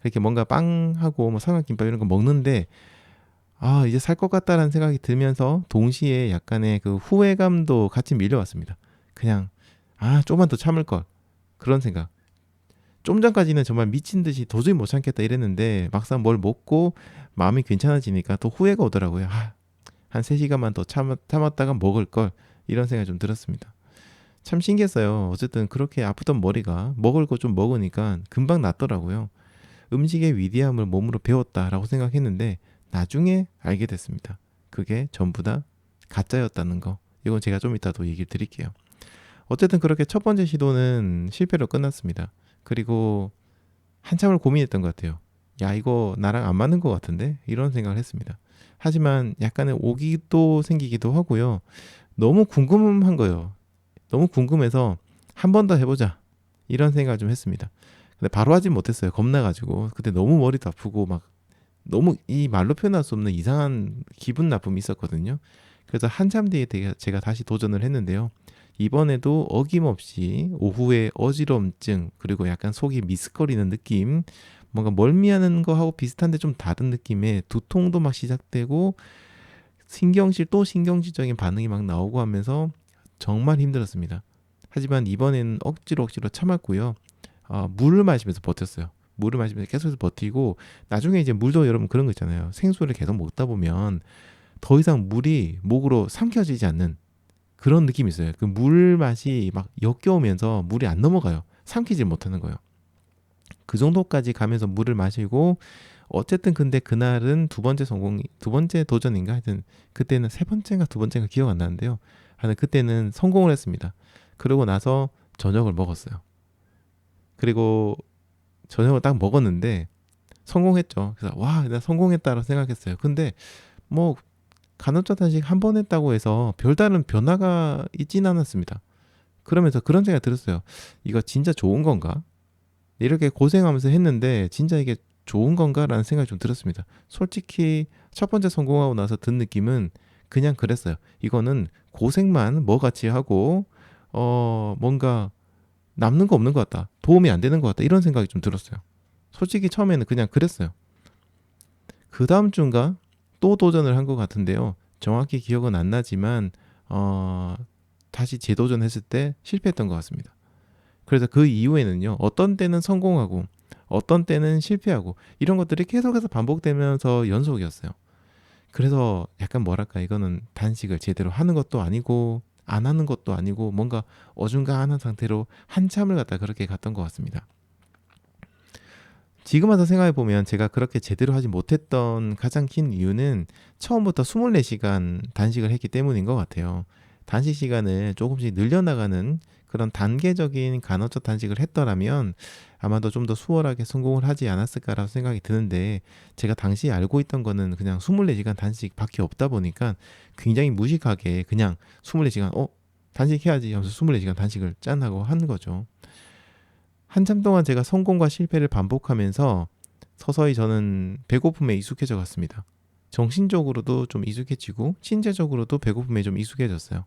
이렇게 뭔가 빵하고 뭐 삼각김밥 이런 거 먹는데 아, 이제 살 것 같다라는 생각이 들면서 동시에 약간의 그 후회감도 같이 밀려왔습니다. 그냥 아, 조금만 더 참을 걸. 그런 생각. 좀 전까지는 정말 미친 듯이 도저히 못 참겠다 이랬는데 막상 뭘 먹고 마음이 괜찮아지니까 또 후회가 오더라고요. 아, 한 3시간만 더 참았다가 먹을 걸. 이런 생각이 좀 들었습니다. 참 신기했어요. 어쨌든 그렇게 아프던 머리가 먹을 거 좀 먹으니까 금방 낫더라고요. 음식의 위대함을 몸으로 배웠다라고 생각했는데 나중에 알게 됐습니다. 그게 전부 다 가짜였다는 거. 이건 제가 좀 이따 또 얘기를 드릴게요. 어쨌든 그렇게 첫 번째 시도는 실패로 끝났습니다. 그리고 한참을 고민했던 것 같아요. 야, 이거 나랑 안 맞는 것 같은데? 이런 생각을 했습니다. 하지만 약간의 오기도 생기기도 하고요. 너무 궁금한 거예요. 너무 궁금해서 한 번 더 해보자. 이런 생각을 좀 했습니다. 근데 바로 하진 못했어요. 겁나가지고. 그때 너무 머리도 아프고 막 너무 이 말로 표현할 수 없는 이상한 기분 나쁨이 있었거든요. 그래서 한참 뒤에 제가 다시 도전을 했는데요. 이번에도 어김없이 오후에 어지럼증 그리고 약간 속이 미스거리는 느낌 뭔가 멀미하는 거하고 비슷한데 좀 다른 느낌의 두통도 막 시작되고 신경질 또 신경질적인 반응이 막 나오고 하면서 정말 힘들었습니다. 하지만 이번에는 억지로 참았고요. 물을 마시면서 버텼어요. 물을 마시면서 계속해서 버티고 나중에 이제 물도 여러분 그런 거 있잖아요. 생수를 계속 먹다 보면 더 이상 물이 목으로 삼켜지지 않는 그런 느낌이 있어요. 그 물 맛이 막 역겨우면서 물이 안 넘어가요. 삼키질 못하는 거예요. 그 정도까지 가면서 물을 마시고 어쨌든 근데 그날은 두 번째 도전인가 하여튼 그때는 세 번째인가 두 번째인가 기억 안 나는데요. 하여튼 그때는 성공을 했습니다. 그러고 나서 저녁을 먹었어요. 그리고 저녁을 딱 먹었는데 성공했죠. 그래서 와, 내가 성공했다고 생각했어요. 근데 뭐 간헐적 단식 한 번 했다고 해서 별다른 변화가 있진 않았습니다. 그러면서 그런 생각이 들었어요. 이거 진짜 좋은 건가? 이렇게 고생하면서 했는데 진짜 이게 좋은 건가라는 생각이 좀 들었습니다. 솔직히 첫 번째 성공하고 나서 든 느낌은 그냥 그랬어요. 이거는 고생만 뭐같이 하고 뭔가 남는 거 없는 것 같다. 도움이 안 되는 것 같다. 이런 생각이 좀 들었어요. 솔직히 처음에는 그냥 그랬어요. 그 다음 주인가 또 도전을 한 것 같은데요. 정확히 기억은 안 나지만 다시 재도전했을 때 실패했던 것 같습니다. 그래서 그 이후에는요. 어떤 때는 성공하고 어떤 때는 실패하고 이런 것들이 계속해서 반복되면서 연속이었어요. 그래서 약간 뭐랄까 이거는 단식을 제대로 하는 것도 아니고 안 하는 것도 아니고 뭔가 어중간한 상태로 한참을 갖다 그렇게 갔던 것 같습니다. 지금 와서 생각해 보면 제가 그렇게 제대로 하지 못했던 가장 큰 이유는 처음부터 24시간 단식을 했기 때문인 것 같아요. 단식 시간을 조금씩 늘려나가는 그런 단계적인 간헐적 단식을 했더라면 아마도 좀 더 수월하게 성공을 하지 않았을까라고 생각이 드는데 제가 당시 알고 있던 거는 그냥 24시간 단식밖에 없다 보니까 굉장히 무식하게 그냥 24시간 단식해야지 하면서 24시간 단식을 짠 하고 한 거죠. 한참 동안 제가 성공과 실패를 반복하면서 서서히 저는 배고픔에 익숙해져 갔습니다. 정신적으로도 좀 익숙해지고 신체적으로도 배고픔에 좀 익숙해졌어요.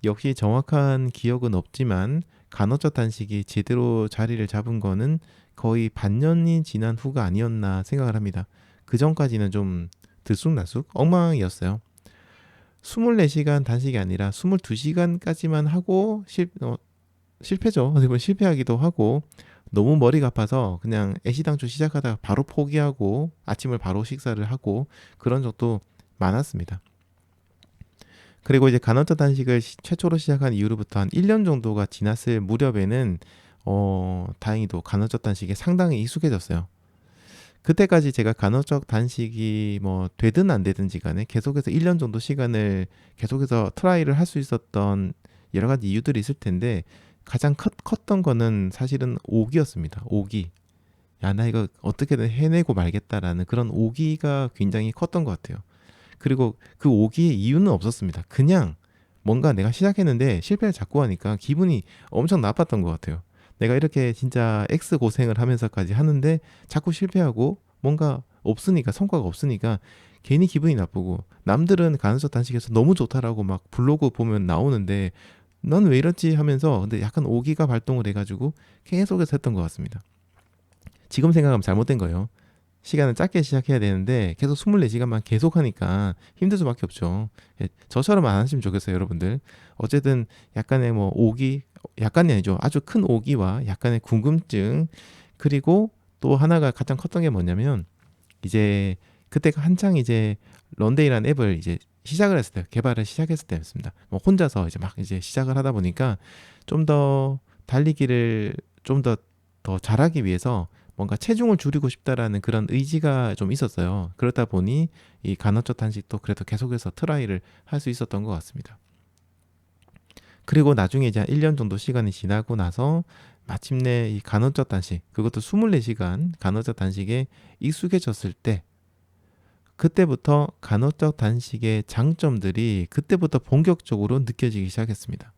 역시 정확한 기억은 없지만 간헐적 단식이 제대로 자리를 잡은 거는 거의 반년이 지난 후가 아니었나 생각을 합니다. 그 전까지는 좀 들쑥날쑥 엉망이었어요. 24시간 단식이 아니라 22시간까지만 하고 실패죠. 어떻게 보면 실패하기도 하고 너무 머리가 아파서 그냥 애시당초 시작하다가 바로 포기하고 아침을 바로 식사를 하고 그런 적도 많았습니다. 그리고 이제 간헐적 단식을 최초로 시작한 이후로부터 한 1년 정도가 지났을 무렵에는 다행히도 간헐적 단식에 상당히 익숙해졌어요. 그때까지 제가 간헐적 단식이 뭐 되든 안 되든지 간에 계속해서 1년 정도 시간을 계속해서 트라이를 할 수 있었던 여러 가지 이유들이 있을 텐데 가장 컸던 거는 사실은 오기였습니다. 오기. 야, 나 이거 어떻게든 해내고 말겠다라는 그런 오기가 굉장히 컸던 것 같아요. 그리고 그 오기의 이유는 없었습니다. 그냥 뭔가 내가 시작했는데 실패를 자꾸 하니까 기분이 엄청 나빴던 것 같아요. 내가 이렇게 진짜 X 고생을 하면서까지 하는데 자꾸 실패하고 뭔가 없으니까, 성과가 없으니까 괜히 기분이 나쁘고, 남들은 간헐적 단식에서 너무 좋다라고 막 블로그 보면 나오는데 난 왜 이렇지 하면서 근데 약간 오기가 발동을 해가지고 계속해서 했던 것 같습니다. 지금 생각하면 잘못된 거예요. 시간을 짧게 시작해야 되는데 계속 24시간만 계속 하니까 힘들 수밖에 없죠. 예, 저처럼 안 하시면 좋겠어요, 여러분들. 어쨌든 약간의 뭐 오기, 약간이 아니죠. 아주 큰 오기와 약간의 궁금증, 그리고 또 하나가 가장 컸던 게 뭐냐면, 이제 그때가 한창 이제 런데이라는 앱을 이제 시작을 했을 때, 개발을 시작했을 때였습니다. 뭐 혼자서 이제 막 이제 시작을 하다 보니까 좀 더 달리기를 좀 더 잘하기 위해서 뭔가 체중을 줄이고 싶다라는 그런 의지가 좀 있었어요. 그렇다 보니 이 간헐적 단식도 그래도 계속해서 트라이를 할 수 있었던 것 같습니다. 그리고 나중에 이제 한 1년 정도 시간이 지나고 나서 마침내 이 간헐적 단식, 그것도 24시간 간헐적 단식에 익숙해졌을 때, 그때부터 간헐적 단식의 장점들이 그때부터 본격적으로 느껴지기 시작했습니다.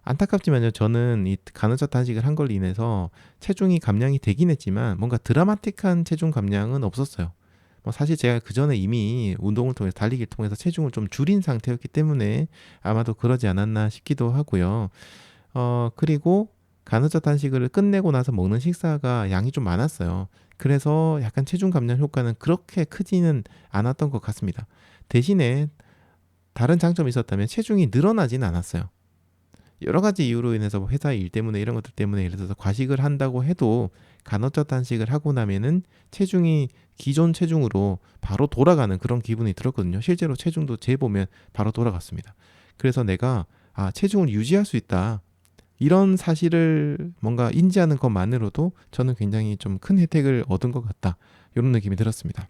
안타깝지만요, 저는 이 간헐적 단식을 한 걸로 인해서 체중이 감량이 되긴 했지만 뭔가 드라마틱한 체중 감량은 없었어요. 뭐 사실 제가 그 전에 이미 운동을 통해서, 달리기를 통해서 체중을 좀 줄인 상태였기 때문에 아마도 그러지 않았나 싶기도 하고요. 그리고 간헐적 단식을 끝내고 나서 먹는 식사가 양이 좀 많았어요. 그래서 약간 체중 감량 효과는 그렇게 크지는 않았던 것 같습니다. 대신에 다른 장점이 있었다면 체중이 늘어나진 않았어요. 여러 가지 이유로 인해서 뭐 회사 일 때문에 이런 것들 때문에 예를 들어서 과식을 한다고 해도 간헐적 단식을 하고 나면은 체중이 기존 체중으로 바로 돌아가는 그런 기분이 들었거든요. 실제로 체중도 재보면 바로 돌아갔습니다. 그래서 내가 체중을 유지할 수 있다, 이런 사실을 뭔가 인지하는 것만으로도 저는 굉장히 좀 큰 혜택을 얻은 것 같다, 이런 느낌이 들었습니다.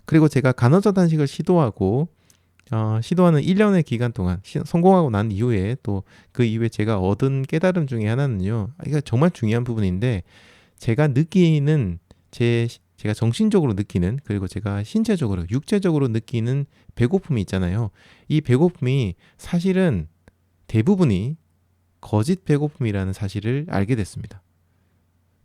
그리고 제가 간헐적 단식을 시도하는 1년의 기간 동안 성공하고 난 이후에, 또 그 이후에 제가 얻은 깨달음 중에 하나는요, 이거 정말 중요한 부분인데, 제가 느끼는 제가 정신적으로 느끼는, 그리고 제가 신체적으로 육체적으로 느끼는 배고픔이 있잖아요. 이 배고픔이 사실은 대부분이 거짓 배고픔이라는 사실을 알게 됐습니다.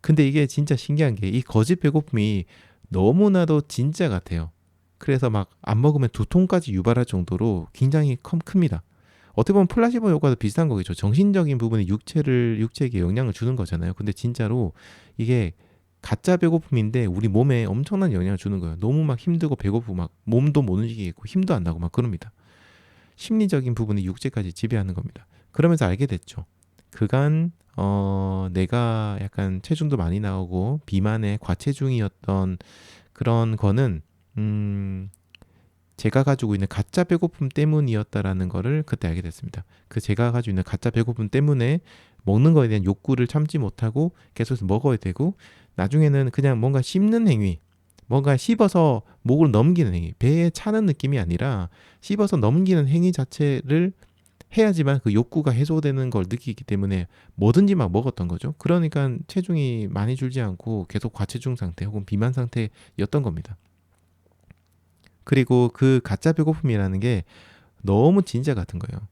근데 이게 진짜 신기한 게, 이 거짓 배고픔이 너무나도 진짜 같아요. 그래서 막 안 먹으면 두통까지 유발할 정도로 굉장히 큽니다. 어떻게 보면 플라시보 효과도 비슷한 거겠죠. 정신적인 부분이 육체에게 영향을 주는 거잖아요. 근데 진짜로 이게 가짜 배고픔인데 우리 몸에 엄청난 영향을 주는 거예요. 너무 막 힘들고 배고프고 막 몸도 못 움직이겠고 힘도 안 나고 막 그럽니다. 심리적인 부분이 육체까지 지배하는 겁니다. 그러면서 알게 됐죠. 그간 내가 약간 체중도 많이 나오고 비만의 과체중이었던 그런 거는 제가 가지고 있는 가짜 배고픔 때문이었다라는 거를 그때 알게 됐습니다. 그 제가 가지고 있는 가짜 배고픔 때문에 먹는 거에 대한 욕구를 참지 못하고 계속해서 먹어야 되고, 나중에는 그냥 뭔가 씹는 행위, 뭔가 씹어서 목을 넘기는 행위, 배에 차는 느낌이 아니라 씹어서 넘기는 행위 자체를 해야지만 그 욕구가 해소되는 걸 느끼기 때문에 뭐든지 막 먹었던 거죠. 그러니까 체중이 많이 줄지 않고 계속 과체중 상태 혹은 비만 상태였던 겁니다. 그리고 그 가짜 배고픔이라는 게 너무 진짜 같은 거예요.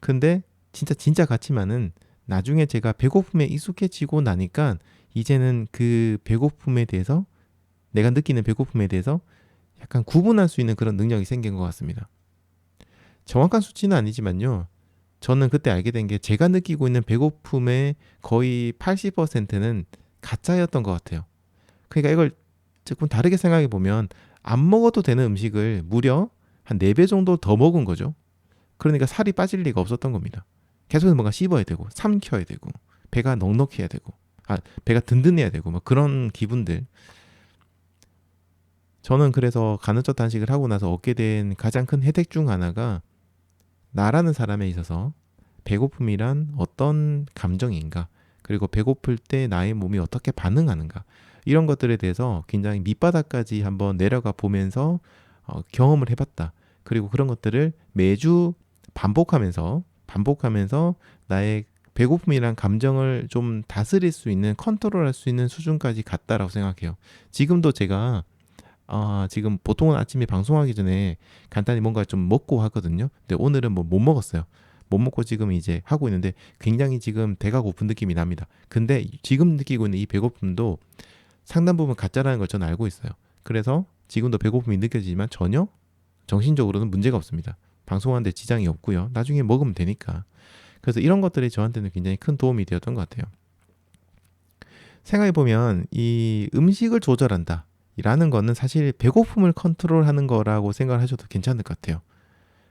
근데 진짜 같지만은 나중에 제가 배고픔에 익숙해지고 나니까 이제는 그 배고픔에 대해서, 내가 느끼는 배고픔에 대해서 약간 구분할 수 있는 그런 능력이 생긴 것 같습니다. 정확한 수치는 아니지만요, 저는 그때 알게 된 게 제가 느끼고 있는 배고픔의 거의 80%는 가짜였던 것 같아요. 그러니까 이걸 조금 다르게 생각해 보면, 안 먹어도 되는 음식을 무려 한 4배 정도 더 먹은 거죠. 그러니까 살이 빠질 리가 없었던 겁니다. 계속해서 뭔가 씹어야 되고 삼켜야 되고 배가 넉넉해야 되고 배가 든든해야 되고 뭐 그런 기분들. 저는 그래서 간헐적 단식을 하고 나서 얻게 된 가장 큰 혜택 중 하나가, 나라는 사람에 있어서 배고픔이란 어떤 감정인가, 그리고 배고플 때 나의 몸이 어떻게 반응하는가, 이런 것들에 대해서 굉장히 밑바닥까지 한번 내려가 보면서 경험을 해봤다. 그리고 그런 것들을 매주 반복하면서 나의 배고픔이란 감정을 좀 다스릴 수 있는, 컨트롤할 수 있는 수준까지 갔다라고 생각해요. 지금도 제가 지금 보통은 아침에 방송하기 전에 간단히 뭔가 좀 먹고 하거든요. 근데 오늘은 뭐 못 먹었어요. 못 먹고 지금 이제 하고 있는데 굉장히 지금 배가 고픈 느낌이 납니다. 근데 지금 느끼고 있는 이 배고픔도 상당 부분 가짜라는 걸 저는 알고 있어요. 그래서 지금도 배고픔이 느껴지지만 전혀 정신적으로는 문제가 없습니다. 방송하는데 지장이 없고요. 나중에 먹으면 되니까. 그래서 이런 것들이 저한테는 굉장히 큰 도움이 되었던 것 같아요. 생각해보면 이 음식을 조절한다 라는 거는 사실 배고픔을 컨트롤하는 거라고 생각을 하셔도 괜찮을 것 같아요.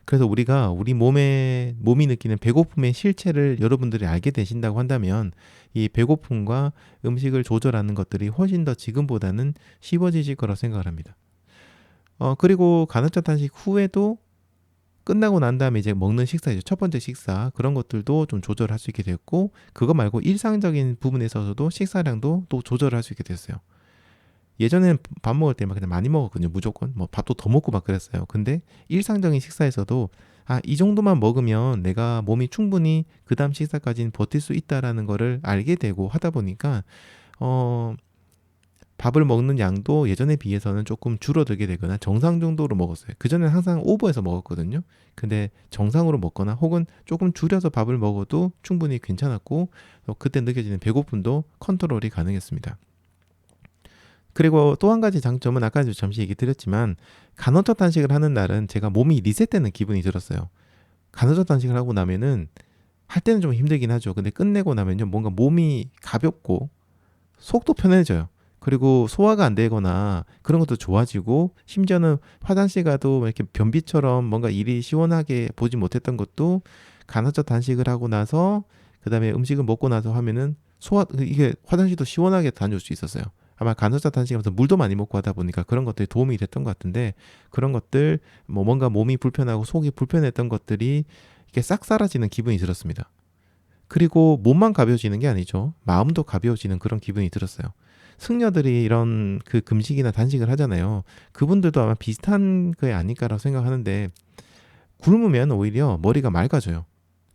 그래서 우리가 우리 몸이 느끼는 배고픔의 실체를 여러분들이 알게 되신다고 한다면 이 배고픔과 음식을 조절하는 것들이 훨씬 더 지금보다는 쉬워지실 거라고 생각을 합니다. 그리고 간헐적 단식 후에도 끝나고 난 다음에 이제 먹는 식사이죠. 첫 번째 식사 그런 것들도 좀 조절할 수 있게 됐고 그거 말고 일상적인 부분에 있어서도 식사량도 또 조절할 수 있게 됐어요. 예전에는 밥 먹을 때 막 그냥 많이 먹었거든요. 무조건 뭐 밥도 더 먹고 막 그랬어요. 근데 일상적인 식사에서도 이 정도만 먹으면 내가 몸이 충분히 그 다음 식사까지는 버틸 수 있다라는 거를 알게 되고 하다 보니까 어 밥을 먹는 양도 예전에 비해서는 조금 줄어들게 되거나 정상 정도로 먹었어요. 그전에는 항상 오버해서 먹었거든요. 근데 정상으로 먹거나 혹은 조금 줄여서 밥을 먹어도 충분히 괜찮았고 그때 느껴지는 배고픔도 컨트롤이 가능했습니다. 그리고 또 한 가지 장점은 아까도 잠시 얘기 드렸지만 간헐적 단식을 하는 날은 제가 몸이 리셋되는 기분이 들었어요. 간헐적 단식을 하고 나면은 할 때는 좀 힘들긴 하죠. 근데 끝내고 나면요 뭔가 몸이 가볍고 속도 편해져요. 그리고 소화가 안 되거나 그런 것도 좋아지고 심지어는 화장실 가도 이렇게 변비처럼 뭔가 일이 시원하게 보지 못했던 것도 간헐적 단식을 하고 나서 그다음에 음식을 먹고 나서 하면은 이게 화장실도 시원하게 다녀올 수 있었어요. 아마 간헐적 단식하면서 물도 많이 먹고 하다 보니까 그런 것들이 도움이 됐던 것 같은데 그런 것들 뭐 뭔가 몸이 불편하고 속이 불편했던 것들이 이렇게 싹 사라지는 기분이 들었습니다. 그리고 몸만 가벼워지는 게 아니죠. 마음도 가벼워지는 그런 기분이 들었어요. 승려들이 이런 그 금식이나 단식을 하잖아요. 그분들도 아마 비슷한 게 아닐까라고 생각하는데 굶으면 오히려 머리가 맑아져요.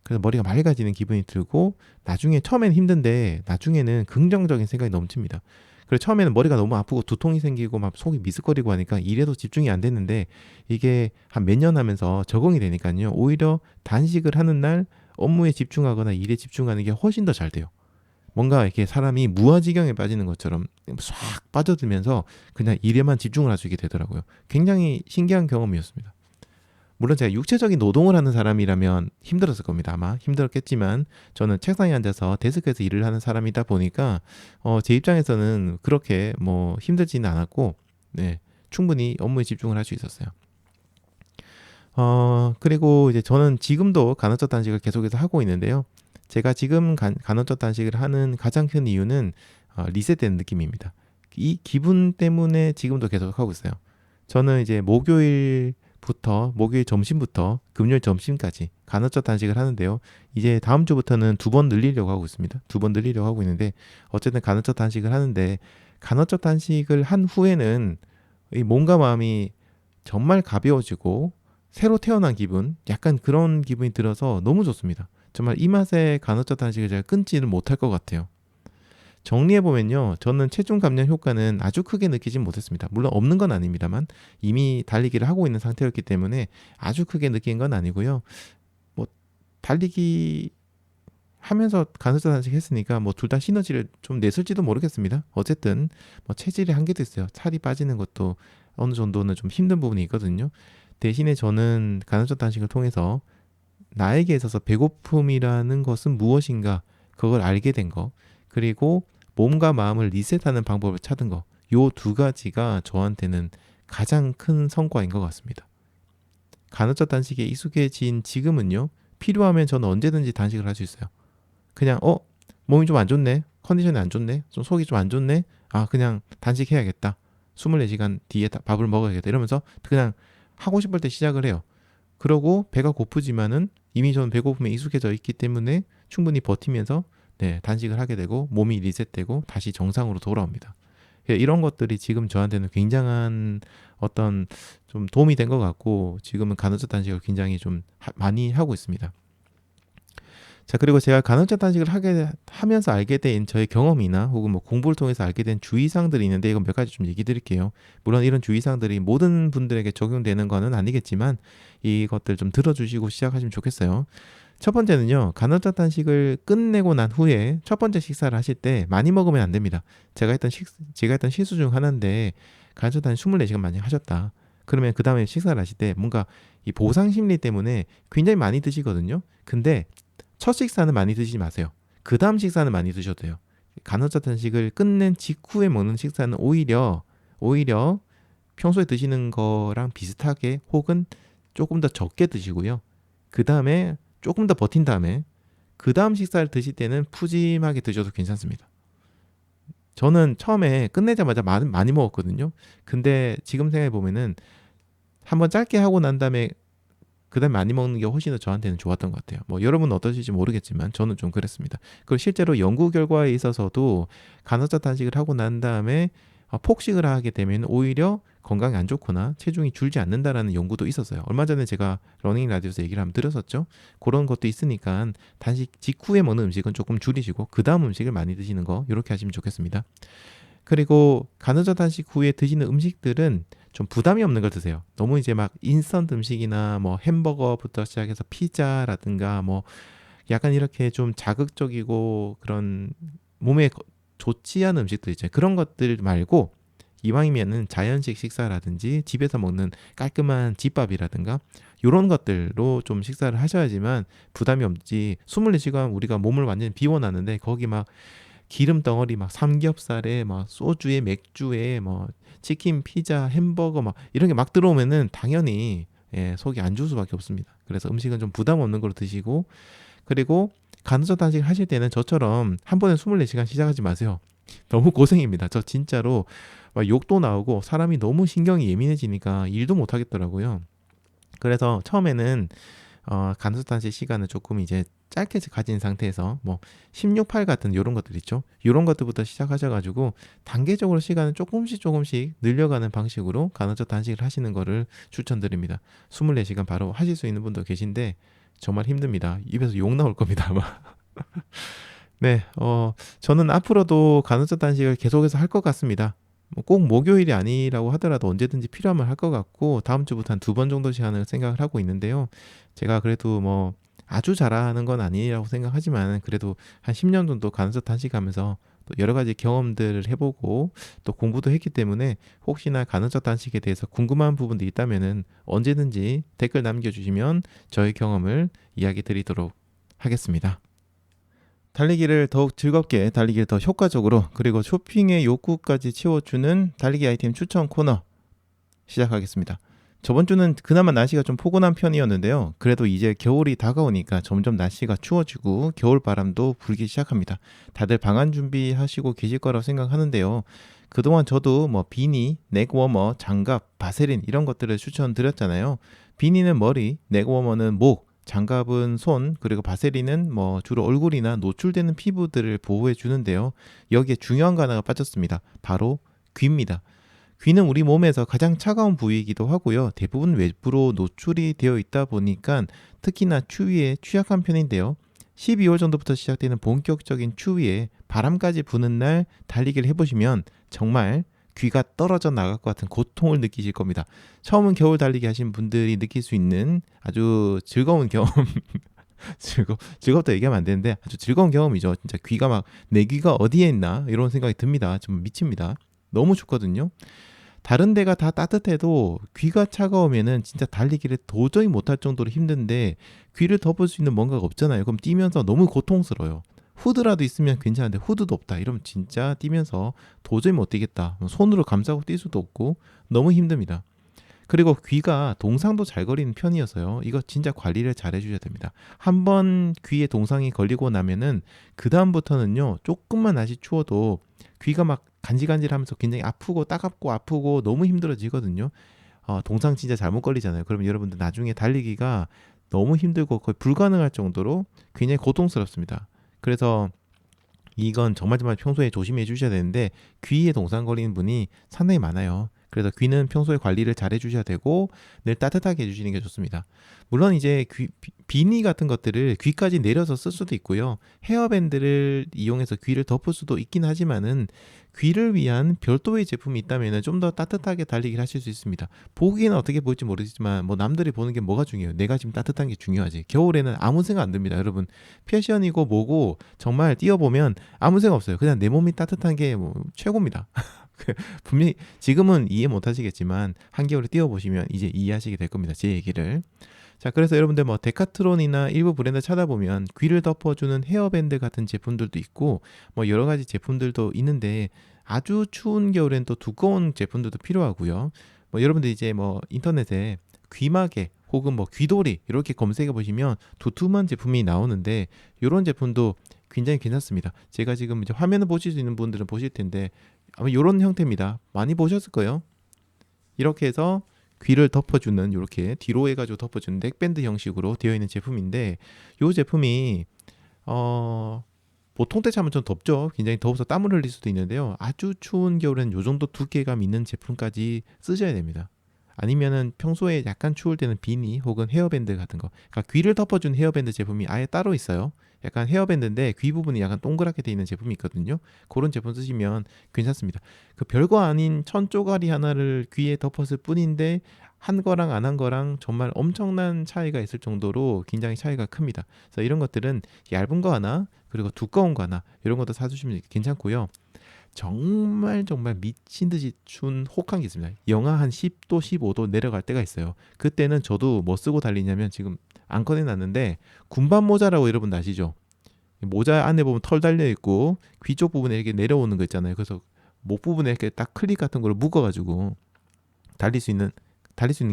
그래서 머리가 맑아지는 기분이 들고 나중에 처음에는 힘든데 나중에는 긍정적인 생각이 넘칩니다. 그래서 처음에는 머리가 너무 아프고 두통이 생기고 막 속이 미스거리고 하니까 일에도 집중이 안 됐는데 이게 한 몇 년 하면서 적응이 되니까요. 오히려 단식을 하는 날 업무에 집중하거나 일에 집중하는 게 훨씬 더 잘 돼요. 뭔가 이렇게 사람이 무아지경에 빠지는 것처럼 싹 빠져들면서 그냥 일에만 집중을 할 수 있게 되더라고요. 굉장히 신기한 경험이었습니다. 물론 제가 육체적인 노동을 하는 사람이라면 힘들었을 겁니다. 아마 힘들었겠지만 저는 책상에 앉아서 데스크에서 일을 하는 사람이다 보니까 제 입장에서는 그렇게 뭐 힘들지는 않았고 네, 충분히 업무에 집중을 할 수 있었어요. 그리고 이제 저는 지금도 간헐적 단식을 계속해서 하고 있는데요. 제가 지금 간헐적 단식을 하는 가장 큰 이유는 리셋되는 느낌입니다. 이 기분 때문에 지금도 계속 하고 있어요. 저는 이제 목요일 점심부터 금요일 점심까지 간헐적 단식을 하는데요. 이제 다음 주부터는 2번 늘리려고 하고 있습니다. 2번 늘리려고 하고 있는데 어쨌든 간헐적 단식을 하는데 간헐적 단식을 한 후에는 이 몸과 마음이 정말 가벼워지고 새로 태어난 기분, 약간 그런 기분이 들어서 너무 좋습니다. 정말 이 맛에 간헐적 단식을 제가 끊지는 못할 것 같아요. 정리해보면요. 저는 체중 감량 효과는 아주 크게 느끼진 못했습니다. 물론 없는 건 아닙니다만 이미 달리기를 하고 있는 상태였기 때문에 아주 크게 느낀 건 아니고요. 뭐 달리기 하면서 간헐적 단식 했으니까 뭐 둘 다 시너지를 좀 냈을지도 모르겠습니다. 어쨌든 뭐 체질의 한계도 있어요. 살이 빠지는 것도 어느 정도는 좀 힘든 부분이 있거든요. 대신에 저는 간헐적 단식을 통해서 나에게 있어서 배고픔이라는 것은 무엇인가 그걸 알게 된 거, 그리고 몸과 마음을 리셋하는 방법을 찾은 거, 요 두 가지가 저한테는 가장 큰 성과인 것 같습니다. 간헐적 단식에 익숙해진 지금은요, 필요하면 저는 언제든지 단식을 할 수 있어요. 그냥 몸이 좀 안 좋네, 컨디션이 안 좋네, 좀 속이 좀 안 좋네, 그냥 단식해야겠다, 24시간 뒤에 밥을 먹어야겠다 이러면서 그냥 하고 싶을 때 시작을 해요. 그러고 배가 고프지만은 이미 저는 배고픔에 익숙해져 있기 때문에 충분히 버티면서 단식을 하게 되고 몸이 리셋되고 다시 정상으로 돌아옵니다. 이런 것들이 지금 저한테는 굉장한 어떤 좀 도움이 된 것 같고 지금은 간헐적 단식을 굉장히 좀 많이 하고 있습니다. 자, 그리고 제가 간헐적 단식을 하면서 알게 된 저의 경험이나 혹은 뭐 공부를 통해서 알게 된 주의사항들이 있는데 이건 몇 가지 좀 얘기 드릴게요. 물론 이런 주의사항들이 모든 분들에게 적용되는 거는 아니겠지만 이것들 좀 들어주시고 시작하시면 좋겠어요. 첫 번째는요, 간헐적 단식을 끝내고 난 후에 첫 번째 식사를 하실 때 많이 먹으면 안 됩니다. 제가 했던 실수 중 하나인데, 간헐적 단식 24시간 만약 하셨다. 그러면 그 다음에 식사를 하실 때 뭔가 이 보상 심리 때문에 굉장히 많이 드시거든요. 근데 첫 식사는 많이 드시지 마세요. 그 다음 식사는 많이 드셔도 돼요. 간헐적 단식을 끝낸 직후에 먹는 식사는 오히려 평소에 드시는 거랑 비슷하게 혹은 조금 더 적게 드시고요. 그 다음에 조금 더 버틴 다음에 그 다음 식사를 드실 때는 푸짐하게 드셔도 괜찮습니다. 저는 처음에 끝내자마자 많이 먹었거든요. 근데 지금 생각해 보면은 한번 짧게 하고 난 다음에 그다음에 많이 먹는 게 훨씬 더 저한테는 좋았던 것 같아요. 뭐 여러분은 어떠실지 모르겠지만 저는 좀 그랬습니다. 그리고 실제로 연구 결과에 있어서도 간헐적 단식을 하고 난 다음에 폭식을 하게 되면 오히려 건강에 안 좋거나 체중이 줄지 않는다라는 연구도 있었어요. 얼마 전에 제가 러닝 라디오에서 얘기를 한번 들었었죠. 그런 것도 있으니까 단식 직후에 먹는 음식은 조금 줄이시고 그 다음 음식을 많이 드시는 거 이렇게 하시면 좋겠습니다. 그리고 간헐적 단식 후에 드시는 음식들은 좀 부담이 없는 걸 드세요. 너무 이제 막 인스턴트 음식이나 뭐 햄버거부터 시작해서 피자라든가 뭐 약간 이렇게 좀 자극적이고 그런 몸에 좋지 않은 음식들 있잖아요. 그런 것들 말고 이왕이면은 자연식 식사라든지 집에서 먹는 깔끔한 집밥이라든가 이런 것들로 좀 식사를 하셔야지만 부담이 없지. 24시간 우리가 몸을 완전히 비워놨는데 거기 막 기름 덩어리 막 삼겹살에 막 소주에 맥주에 뭐 치킨, 피자, 햄버거 막 이런 게 막 들어오면은 당연히 속이 안 좋을 수밖에 없습니다. 그래서 음식은 좀 부담 없는 걸로 드시고 그리고 간헐적 단식 하실 때는 저처럼 한 번에 24시간 시작하지 마세요. 너무 고생입니다. 저 진짜로 막 욕도 나오고 사람이 너무 신경이 예민해지니까 일도 못 하겠더라고요. 그래서 처음에는 간헐적 단식 시간을 조금 이제 짧게 가진 상태에서 뭐 16, 8 같은 이런 것들 있죠. 이런 것들부터 시작하셔가지고 단계적으로 시간을 조금씩 늘려가는 방식으로 간헐적 단식을 하시는 거를 추천드립니다. 24시간 바로 하실 수 있는 분도 계신데 정말 힘듭니다. 입에서 욕 나올 겁니다, 아마. 네, 저는 앞으로도 간헐적 단식을 계속해서 할 것 같습니다. 뭐꼭 목요일이 아니라고 하더라도 언제든지 필요하면 할 것 같고 다음 주부터 한 2번 정도씩 하는 생각을 하고 있는데요. 제가 그래도 뭐 아주 잘하는 건 아니라고 생각하지만 그래도 한 10년 정도 간헐적 단식하면서 또 여러 가지 경험들을 해보고 또 공부도 했기 때문에 혹시나 간헐적 단식에 대해서 궁금한 부분도 있다면은 언제든지 댓글 남겨주시면 저의 경험을 이야기 드리도록 하겠습니다. 달리기를 더욱 즐겁게, 달리기를 더 효과적으로, 그리고 쇼핑의 욕구까지 채워주는 달리기 아이템 추천 코너 시작하겠습니다. 저번 주는 그나마 날씨가 좀 포근한 편이었는데요. 그래도 이제 겨울이 다가오니까 점점 날씨가 추워지고 겨울 바람도 불기 시작합니다. 다들 방한 준비하시고 계실 거라고 생각하는데요. 그동안 저도 뭐 비니, 넥워머, 장갑, 바세린 이런 것들을 추천드렸잖아요. 비니는 머리, 넥워머는 목, 장갑은 손, 그리고 바세린은 뭐 주로 얼굴이나 노출되는 피부들을 보호해 주는데요. 여기에 중요한 거 하나가 빠졌습니다. 바로 귀입니다. 귀는 우리 몸에서 가장 차가운 부위이기도 하고요. 대부분 외부로 노출이 되어 있다 보니까 특히나 추위에 취약한 편인데요. 12월 정도부터 시작되는 본격적인 추위에 바람까지 부는 날 달리기를 해보시면 정말 귀가 떨어져 나갈 것 같은 고통을 느끼실 겁니다. 처음은 겨울 달리기 하신 분들이 느낄 수 있는 아주 즐거운 경험 즐겁다 얘기하면 안 되는데 아주 즐거운 경험이죠. 진짜 귀가 막 내 귀가 어디에 있나 이런 생각이 듭니다. 좀 미칩니다. 너무 춥거든요. 다른 데가 다 따뜻해도 귀가 차가우면은 진짜 달리기를 도저히 못할 정도로 힘든데 귀를 덮을 수 있는 뭔가가 없잖아요. 그럼 뛰면서 너무 고통스러워요. 후드라도 있으면 괜찮은데 후드도 없다. 이러면 진짜 뛰면서 도저히 못 뛰겠다. 손으로 감싸고 뛸 수도 없고 너무 힘듭니다. 그리고 귀가 동상도 잘 걸리는 편이어서요. 이거 진짜 관리를 잘 해주셔야 됩니다. 한번 귀에 동상이 걸리고 나면은 그 다음부터는요. 조금만 날씨 추워도 귀가 막 간질간질하면서 굉장히 아프고 따갑고 아프고 너무 힘들어지거든요. 동상 진짜 잘못 걸리잖아요. 그러면 여러분들 나중에 달리기가 너무 힘들고 거의 불가능할 정도로 굉장히 고통스럽습니다. 그래서 이건 정말 평소에 조심해 주셔야 되는데 귀에 동상 걸리는 분이 상당히 많아요. 그래서 귀는 평소에 관리를 잘 해주셔야 되고 늘 따뜻하게 해주시는 게 좋습니다. 물론 이제 비니 같은 것들을 귀까지 내려서 쓸 수도 있고요. 헤어밴드를 이용해서 귀를 덮을 수도 있긴 하지만은 귀를 위한 별도의 제품이 있다면 좀 더 따뜻하게 달리기를 하실 수 있습니다. 보기에는 어떻게 보일지 모르겠지만 뭐 남들이 보는 게 뭐가 중요해요. 내가 지금 따뜻한 게 중요하지. 겨울에는 아무 생각 안 듭니다. 여러분 패션이고 뭐고 정말 뛰어보면 아무 생각 없어요. 그냥 내 몸이 따뜻한 게 뭐 최고입니다. 분명히 지금은 이해 못 하시겠지만 한겨울에 뛰어보시면 이제 이해하시게 될 겁니다. 제 얘기를. 자, 그래서 여러분들 뭐 데카트론이나 일부 브랜드 찾아보면 귀를 덮어주는 헤어밴드 같은 제품들도 있고 뭐 여러 가지 제품들도 있는데 아주 추운 겨울엔 또 두꺼운 제품들도 필요하고요. 뭐 여러분들 이제 뭐 인터넷에 귀마개 혹은 뭐 귀돌이 이렇게 검색해 보시면 두툼한 제품이 나오는데 이런 제품도 굉장히 괜찮습니다. 제가 지금 이제 화면을 보실 수 있는 분들은 보실 텐데 아마 이런 형태입니다. 많이 보셨을 거예요. 이렇게 해서 귀를 덮어주는 이렇게 뒤로 해가지고 덮어주는 넥밴드 형식으로 되어 있는 제품인데 이 제품이 보통 때 차면 좀 덥죠. 굉장히 더워서 땀을 흘릴 수도 있는데요. 아주 추운 겨울에는 이 정도 두께감 있는 제품까지 쓰셔야 됩니다. 아니면은 평소에 약간 추울 때는 비니 혹은 헤어밴드 같은 거, 그러니까 귀를 덮어준 헤어밴드 제품이 아예 따로 있어요. 약간 헤어밴드인데 귀 부분이 약간 동그랗게 돼 있는 제품이 있거든요. 그런 제품 쓰시면 괜찮습니다. 그 별거 아닌 천 쪼가리 하나를 귀에 덮었을 뿐인데 한 거랑 안 한 거랑 정말 엄청난 차이가 있을 정도로 굉장히 차이가 큽니다. 그래서 이런 것들은 얇은 거 하나 그리고 두꺼운 거 하나 이런 것도 사주시면 괜찮고요. 정말 정말 미친 듯이 추운 혹한 게 있습니다. 영하 한 10도, 15도 내려갈 때가 있어요. 그때는 저도 뭐 쓰고 달리냐면 지금 안 꺼내놨는데 군밤 모자라고 여러분 아시죠? 모자 안에 보면 털 달려 있고 귀 쪽 부분에 이렇게 내려오는 거 있잖아요. 그래서 목 부분에 이렇게 딱 클립 같은 걸 묶어가지고 달릴 수 있는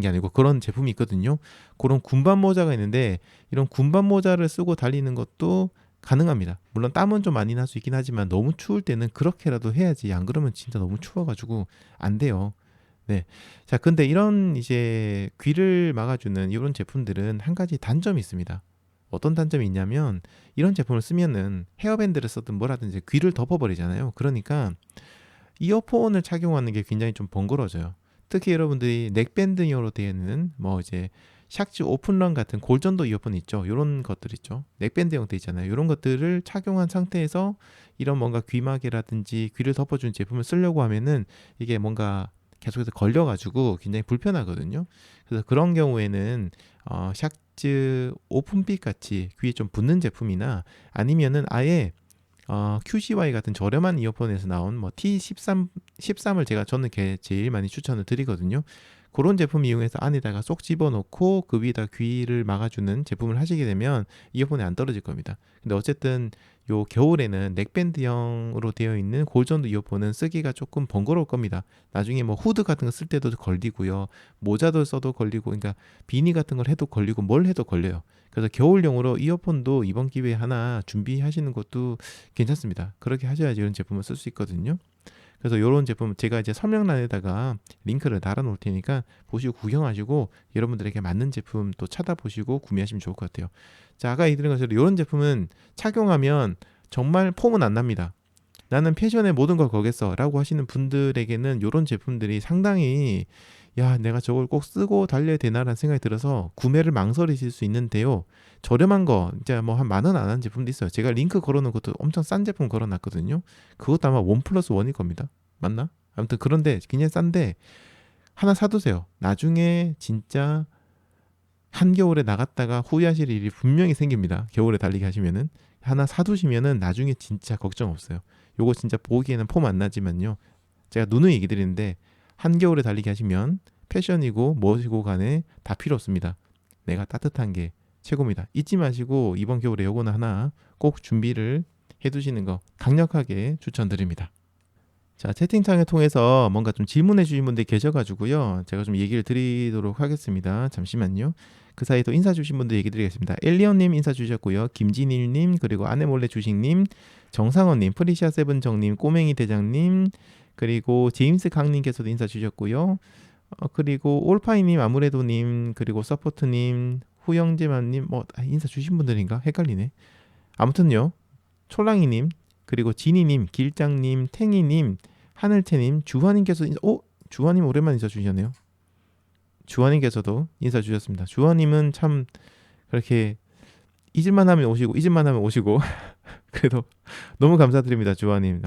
게 아니고 그런 제품이 있거든요. 그런 군밤 모자가 있는데 이런 군밤 모자를 쓰고 달리는 것도 가능합니다. 물론 땀은 좀 많이 날 수 있긴 하지만 너무 추울 때는 그렇게라도 해야지. 안 그러면 진짜 너무 추워가지고 안 돼요. 네. 자, 근데 이런 이제 귀를 막아주는 이런 제품들은 한 가지 단점이 있습니다. 어떤 단점이 있냐면 이런 제품을 쓰면은 헤어밴드를 쓰든 뭐라든지 귀를 덮어버리잖아요. 그러니까 이어폰을 착용하는 게 굉장히 좀 번거로워져요. 특히 여러분들이 넥밴드용으로 되어 있는 뭐 이제 샥즈 오픈런 같은 골전도 이어폰 있죠. 이런 것들 있죠. 넥밴드 형태 있잖아요. 이런 것들을 착용한 상태에서 이런 뭔가 귀마개라든지 귀를 덮어주는 제품을 쓰려고 하면은 이게 뭔가 계속해서 걸려가지고 굉장히 불편하거든요. 그래서 그런 경우에는 샥즈 오픈빛 같이 귀에 좀 붙는 제품이나 아니면은 아예 QCY 같은 저렴한 이어폰에서 나온 뭐 T13을 저는 제일 많이 추천을 드리거든요. 그런 제품 이용해서 안에다가 쏙 집어넣고 그 위에다 귀를 막아주는 제품을 하시게 되면 이어폰이 안 떨어질 겁니다. 근데 어쨌든 요 겨울에는 넥밴드형으로 되어 있는 골전도 이어폰은 쓰기가 조금 번거로울 겁니다. 나중에 뭐 후드 같은 거 쓸 때도 걸리고요. 모자도 써도 걸리고, 그러니까 비니 같은 걸 해도 걸리고 뭘 해도 걸려요. 그래서 겨울용으로 이어폰도 이번 기회에 하나 준비하시는 것도 괜찮습니다. 그렇게 하셔야지 이런 제품을 쓸 수 있거든요. 그래서 이런 제품 제가 이제 설명란에다가 링크를 달아 놓을 테니까 보시고 구경하시고 여러분들에게 맞는 제품 또 찾아보시고 구매하시면 좋을 것 같아요. 자, 아까 얘기드린 것처럼 이런 제품은 착용하면 정말 폼은 안 납니다. 나는 패션의 모든 걸 걸겠어 라고 하시는 분들에게는 이런 제품들이 상당히 야, 내가 저걸 꼭 쓰고 달려야 되나라는 생각이 들어서 구매를 망설이실 수 있는데요. 저렴한 거 이제 뭐 한 10,000원 안 하는 제품도 있어요. 제가 링크 걸어놓은 것도 엄청 싼 제품 걸어놨거든요. 그것도 아마 원 플러스 원일 겁니다. 맞나? 아무튼 그런데 굉장히 싼데 하나 사두세요. 나중에 진짜 한겨울에 나갔다가 후회하실 일이 분명히 생깁니다. 겨울에 달리기 하시면은 하나 사두시면은 나중에 진짜 걱정 없어요. 요거 진짜 보기에는 폼 안 나지만요. 제가 누누이 얘기 드리는데 한겨울에 달리기 하시면 패션이고 무엇이고 간에 다 필요 없습니다. 내가 따뜻한 게 최고입니다. 잊지 마시고 이번 겨울에 요거는 하나 꼭 준비를 해두시는 거 강력하게 추천드립니다. 자, 채팅창을 통해서 뭔가 좀 질문해 주신 분들이 계셔가지고요. 제가 좀 얘기를 드리도록 하겠습니다. 잠시만요. 그 사이 또 인사 주신 분들 얘기 드리겠습니다. 엘리언님 인사 주셨고요. 김진일님, 그리고 아내몰래 주식님, 정상원님, 프리시아 세븐정님, 꼬맹이 대장님, 그리고 제임스 강님께서도 인사 주셨고요. 그리고 올파이님, 아무래도님, 그리고 서포트님, 후영재만님, 뭐 인사 주신 분들인가? 헷갈리네. 아무튼요. 촐랑이님, 그리고 지니님, 길장님, 탱이님, 하늘채님, 주화님께서 주원님 오랜만에 인사 주셨네요. 주원님께서도 인사 주셨습니다. 주원님은 참 그렇게 잊을만 하면 오시고 잊을만 하면 오시고 그래도 너무 감사드립니다, 주원님.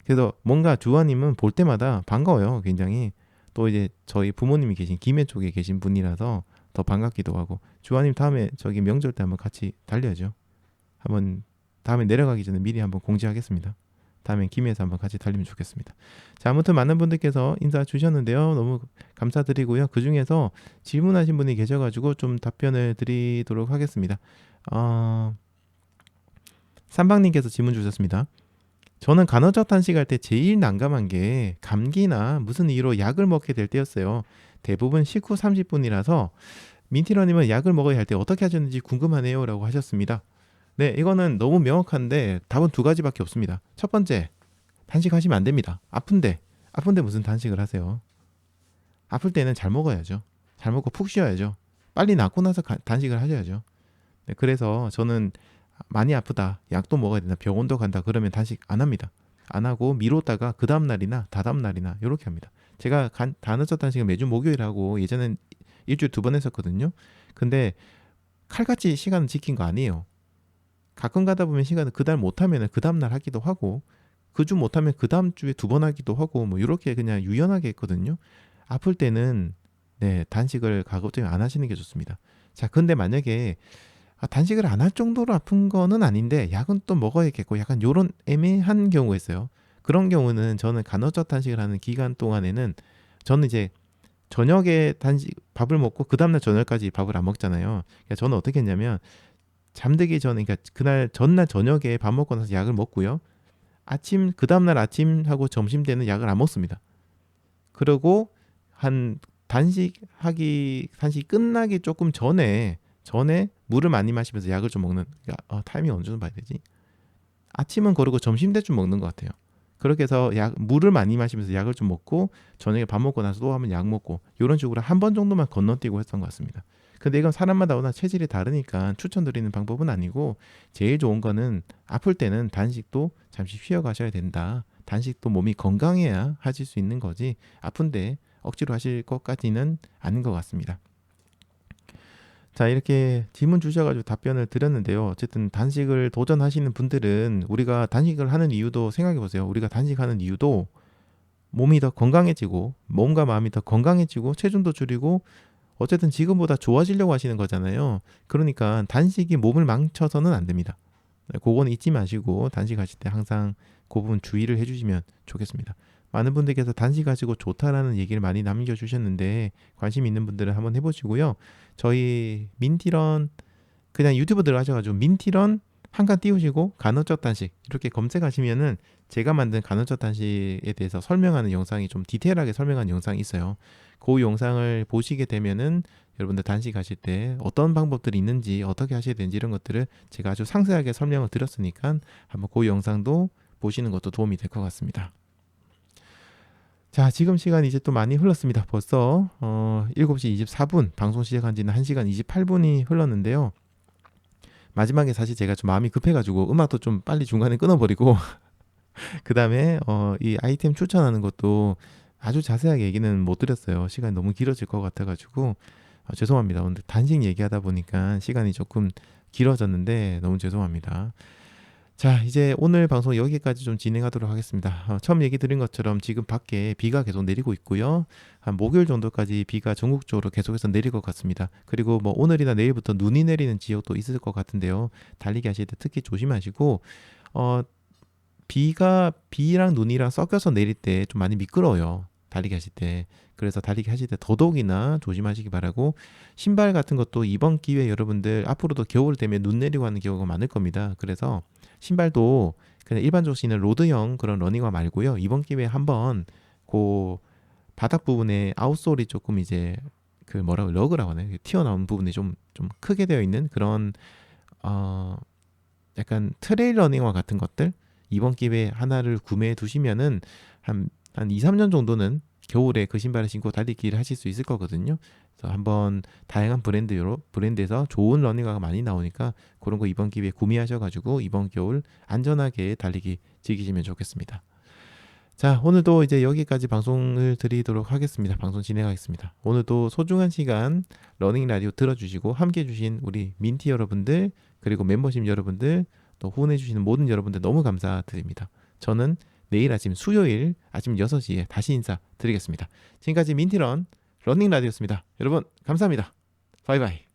그래서 뭔가 주원님은 볼 때마다 반가워요, 굉장히. 또 이제 저희 부모님이 계신 김해 쪽에 계신 분이라서 더 반갑기도 하고. 주원님 다음에 저기 명절 때 한번 같이 달려야죠. 한번 다음에 내려가기 전에 미리 한번 공지하겠습니다. 다음엔 김해에서 한번 같이 달리면 좋겠습니다. 자, 아무튼 많은 분들께서 인사 주셨는데요. 너무 감사드리고요. 그 중에서 질문하신 분이 계셔가지고 좀 답변을 드리도록 하겠습니다. 삼방님께서 질문 주셨습니다. 저는 간헐적 단식할 때 제일 난감한 게 감기나 무슨 이유로 약을 먹게 될 때였어요. 대부분 식후 30분이라서 민티러님은 약을 먹어야 할 때 어떻게 하셨는지 궁금하네요 라고 하셨습니다. 네, 이거는 너무 명확한데 답은 두 가지밖에 없습니다. 첫 번째, 단식하시면 안 됩니다. 아픈데 무슨 단식을 하세요? 아플 때는 잘 먹어야죠. 잘 먹고 푹 쉬어야죠. 빨리 낫고 나서 단식을 하셔야죠. 네, 그래서 저는 많이 아프다, 약도 먹어야 된다, 병원도 간다 그러면 단식 안 합니다. 안 하고 미뤘다가 그 다음날이나 다다음날이나 이렇게 합니다. 제가 간헐적 단식을 매주 목요일 하고 예전엔 일주일 2번 했었거든요. 근데 칼같이 시간은 지킨 거 아니에요. 가끔 가다 보면 시간을 그달 못하면 그 다음날 하기도 하고 그 주 못하면 그 다음 주에 2번 하기도 하고 뭐 이렇게 그냥 유연하게 했거든요. 아플 때는 네, 단식을 가급적이면 안 하시는 게 좋습니다. 자, 근데 만약에 단식을 안 할 정도로 아픈 거는 아닌데 약은 또 먹어야겠고 약간 요런 애매한 경우가 있어요. 그런 경우는 저는 간헐적 단식을 하는 기간 동안에는 저는 이제 저녁에 단식 밥을 먹고 그 다음날 저녁까지 밥을 안 먹잖아요. 그러니까 저는 어떻게 했냐면 잠들기 전에, 그러니까 그날 전날 저녁에 밥 먹고 나서 약을 먹고요. 아침, 그 다음날 아침하고 점심 때는 약을 안 먹습니다. 그리고 한 단식 끝나기 조금 전에 물을 많이 마시면서 약을 좀 먹는, 그러니까 타이밍 어느 정도 봐야 되지? 아침은 거르고 점심 때쯤 먹는 것 같아요. 그렇게 해서 물을 많이 마시면서 약을 좀 먹고 저녁에 밥 먹고 나서 또 한번 약 먹고 이런 식으로 한 번 정도만 건너뛰고 했던 것 같습니다. 근데 이건 사람마다 워낙 체질이 다르니까 추천드리는 방법은 아니고 제일 좋은 거는 아플 때는 단식도 잠시 쉬어가셔야 된다. 단식도 몸이 건강해야 하실 수 있는 거지 아픈데 억지로 하실 것까지는 아닌 것 같습니다. 자, 이렇게 질문 주셔가지고 답변을 드렸는데요. 어쨌든 단식을 도전하시는 분들은 우리가 단식을 하는 이유도 생각해 보세요. 우리가 단식하는 이유도 몸이 더 건강해지고 몸과 마음이 더 건강해지고 체중도 줄이고 어쨌든 지금보다 좋아지려고 하시는 거잖아요. 그러니까 단식이 몸을 망쳐서는 안 됩니다. 그건 잊지 마시고 단식하실 때 항상 그 부분 주의를 해주시면 좋겠습니다. 많은 분들께서 단식하시고 좋다라는 얘기를 많이 남겨주셨는데 관심 있는 분들은 한번 해보시고요. 저희 민티런 그냥 유튜브 들어가셔가지고 민티런 한칸 띄우시고 간헐적 단식 이렇게 검색하시면은 제가 만든 간헐적 단식에 대해서 설명하는 영상이 좀 디테일하게 설명하는 영상이 있어요. 그 영상을 보시게 되면은 여러분들 단식하실 때 어떤 방법들이 있는지 어떻게 하셔야 되는지 이런 것들을 제가 아주 상세하게 설명을 드렸으니까 한번 그 영상도 보시는 것도 도움이 될 것 같습니다. 자, 지금 시간이 이제 또 많이 흘렀습니다. 벌써 7시 24분 방송 시작한 지는 1시간 28분이 흘렀는데요. 마지막에 사실 제가 좀 마음이 급해가지고 음악도 좀 빨리 중간에 끊어버리고 그 다음에 이 아이템 추천하는 것도 아주 자세하게 얘기는 못 드렸어요. 시간이 너무 길어질 것 같아가지고 죄송합니다. 근데 단식 얘기하다 보니까 시간이 조금 길어졌는데 너무 죄송합니다. 자, 이제 오늘 방송 여기까지 좀 진행하도록 하겠습니다. 처음 얘기 드린 것처럼 지금 밖에 비가 계속 내리고 있고요. 한 목요일 정도까지 비가 전국적으로 계속해서 내릴 것 같습니다. 그리고 뭐 오늘이나 내일부터 눈이 내리는 지역도 있을 것 같은데요. 달리기 하실 때 특히 조심하시고 비랑 눈이랑 섞여서 내릴 때 좀 많이 미끄러워요. 달리기 하실 때. 그래서 달리기 하실 때 더더욱이나 조심하시기 바라고 신발 같은 것도 이번 기회에 여러분들 앞으로도 겨울 되면 눈 내리고 하는 경우가 많을 겁니다. 그래서 신발도 그냥 일반적으로 신는 로드형 그런 러닝화 말고요. 이번 기회에 한번 그 바닥 부분에 아웃솔이 조금 이제 그 뭐라고 러그라고 하나요? 튀어나온 부분이 좀 크게 되어 있는 그런 약간 트레일 러닝화 같은 것들 이번 기회에 하나를 구매해 두시면은 한 2, 3년 정도는 겨울에 그 신발을 신고 달리기를 하실 수 있을 거거든요. 그래서 한번 다양한 브랜드에서 좋은 러닝화가 많이 나오니까 그런 거 이번 기회에 구매하셔가지고 이번 겨울 안전하게 달리기 즐기시면 좋겠습니다. 자, 오늘도 이제 여기까지 방송을 드리도록 하겠습니다. 방송 진행하겠습니다. 오늘도 소중한 시간 러닝 라디오 들어주시고 함께 해주신 우리 민티 여러분들, 그리고 멤버십 여러분들, 또 후원해주시는 모든 여러분들 너무 감사드립니다. 저는 내일 아침 수요일 아침 6시에 다시 인사드리겠습니다. 지금까지 민티런 러닝 라디오였습니다. 여러분 감사합니다. 바이바이.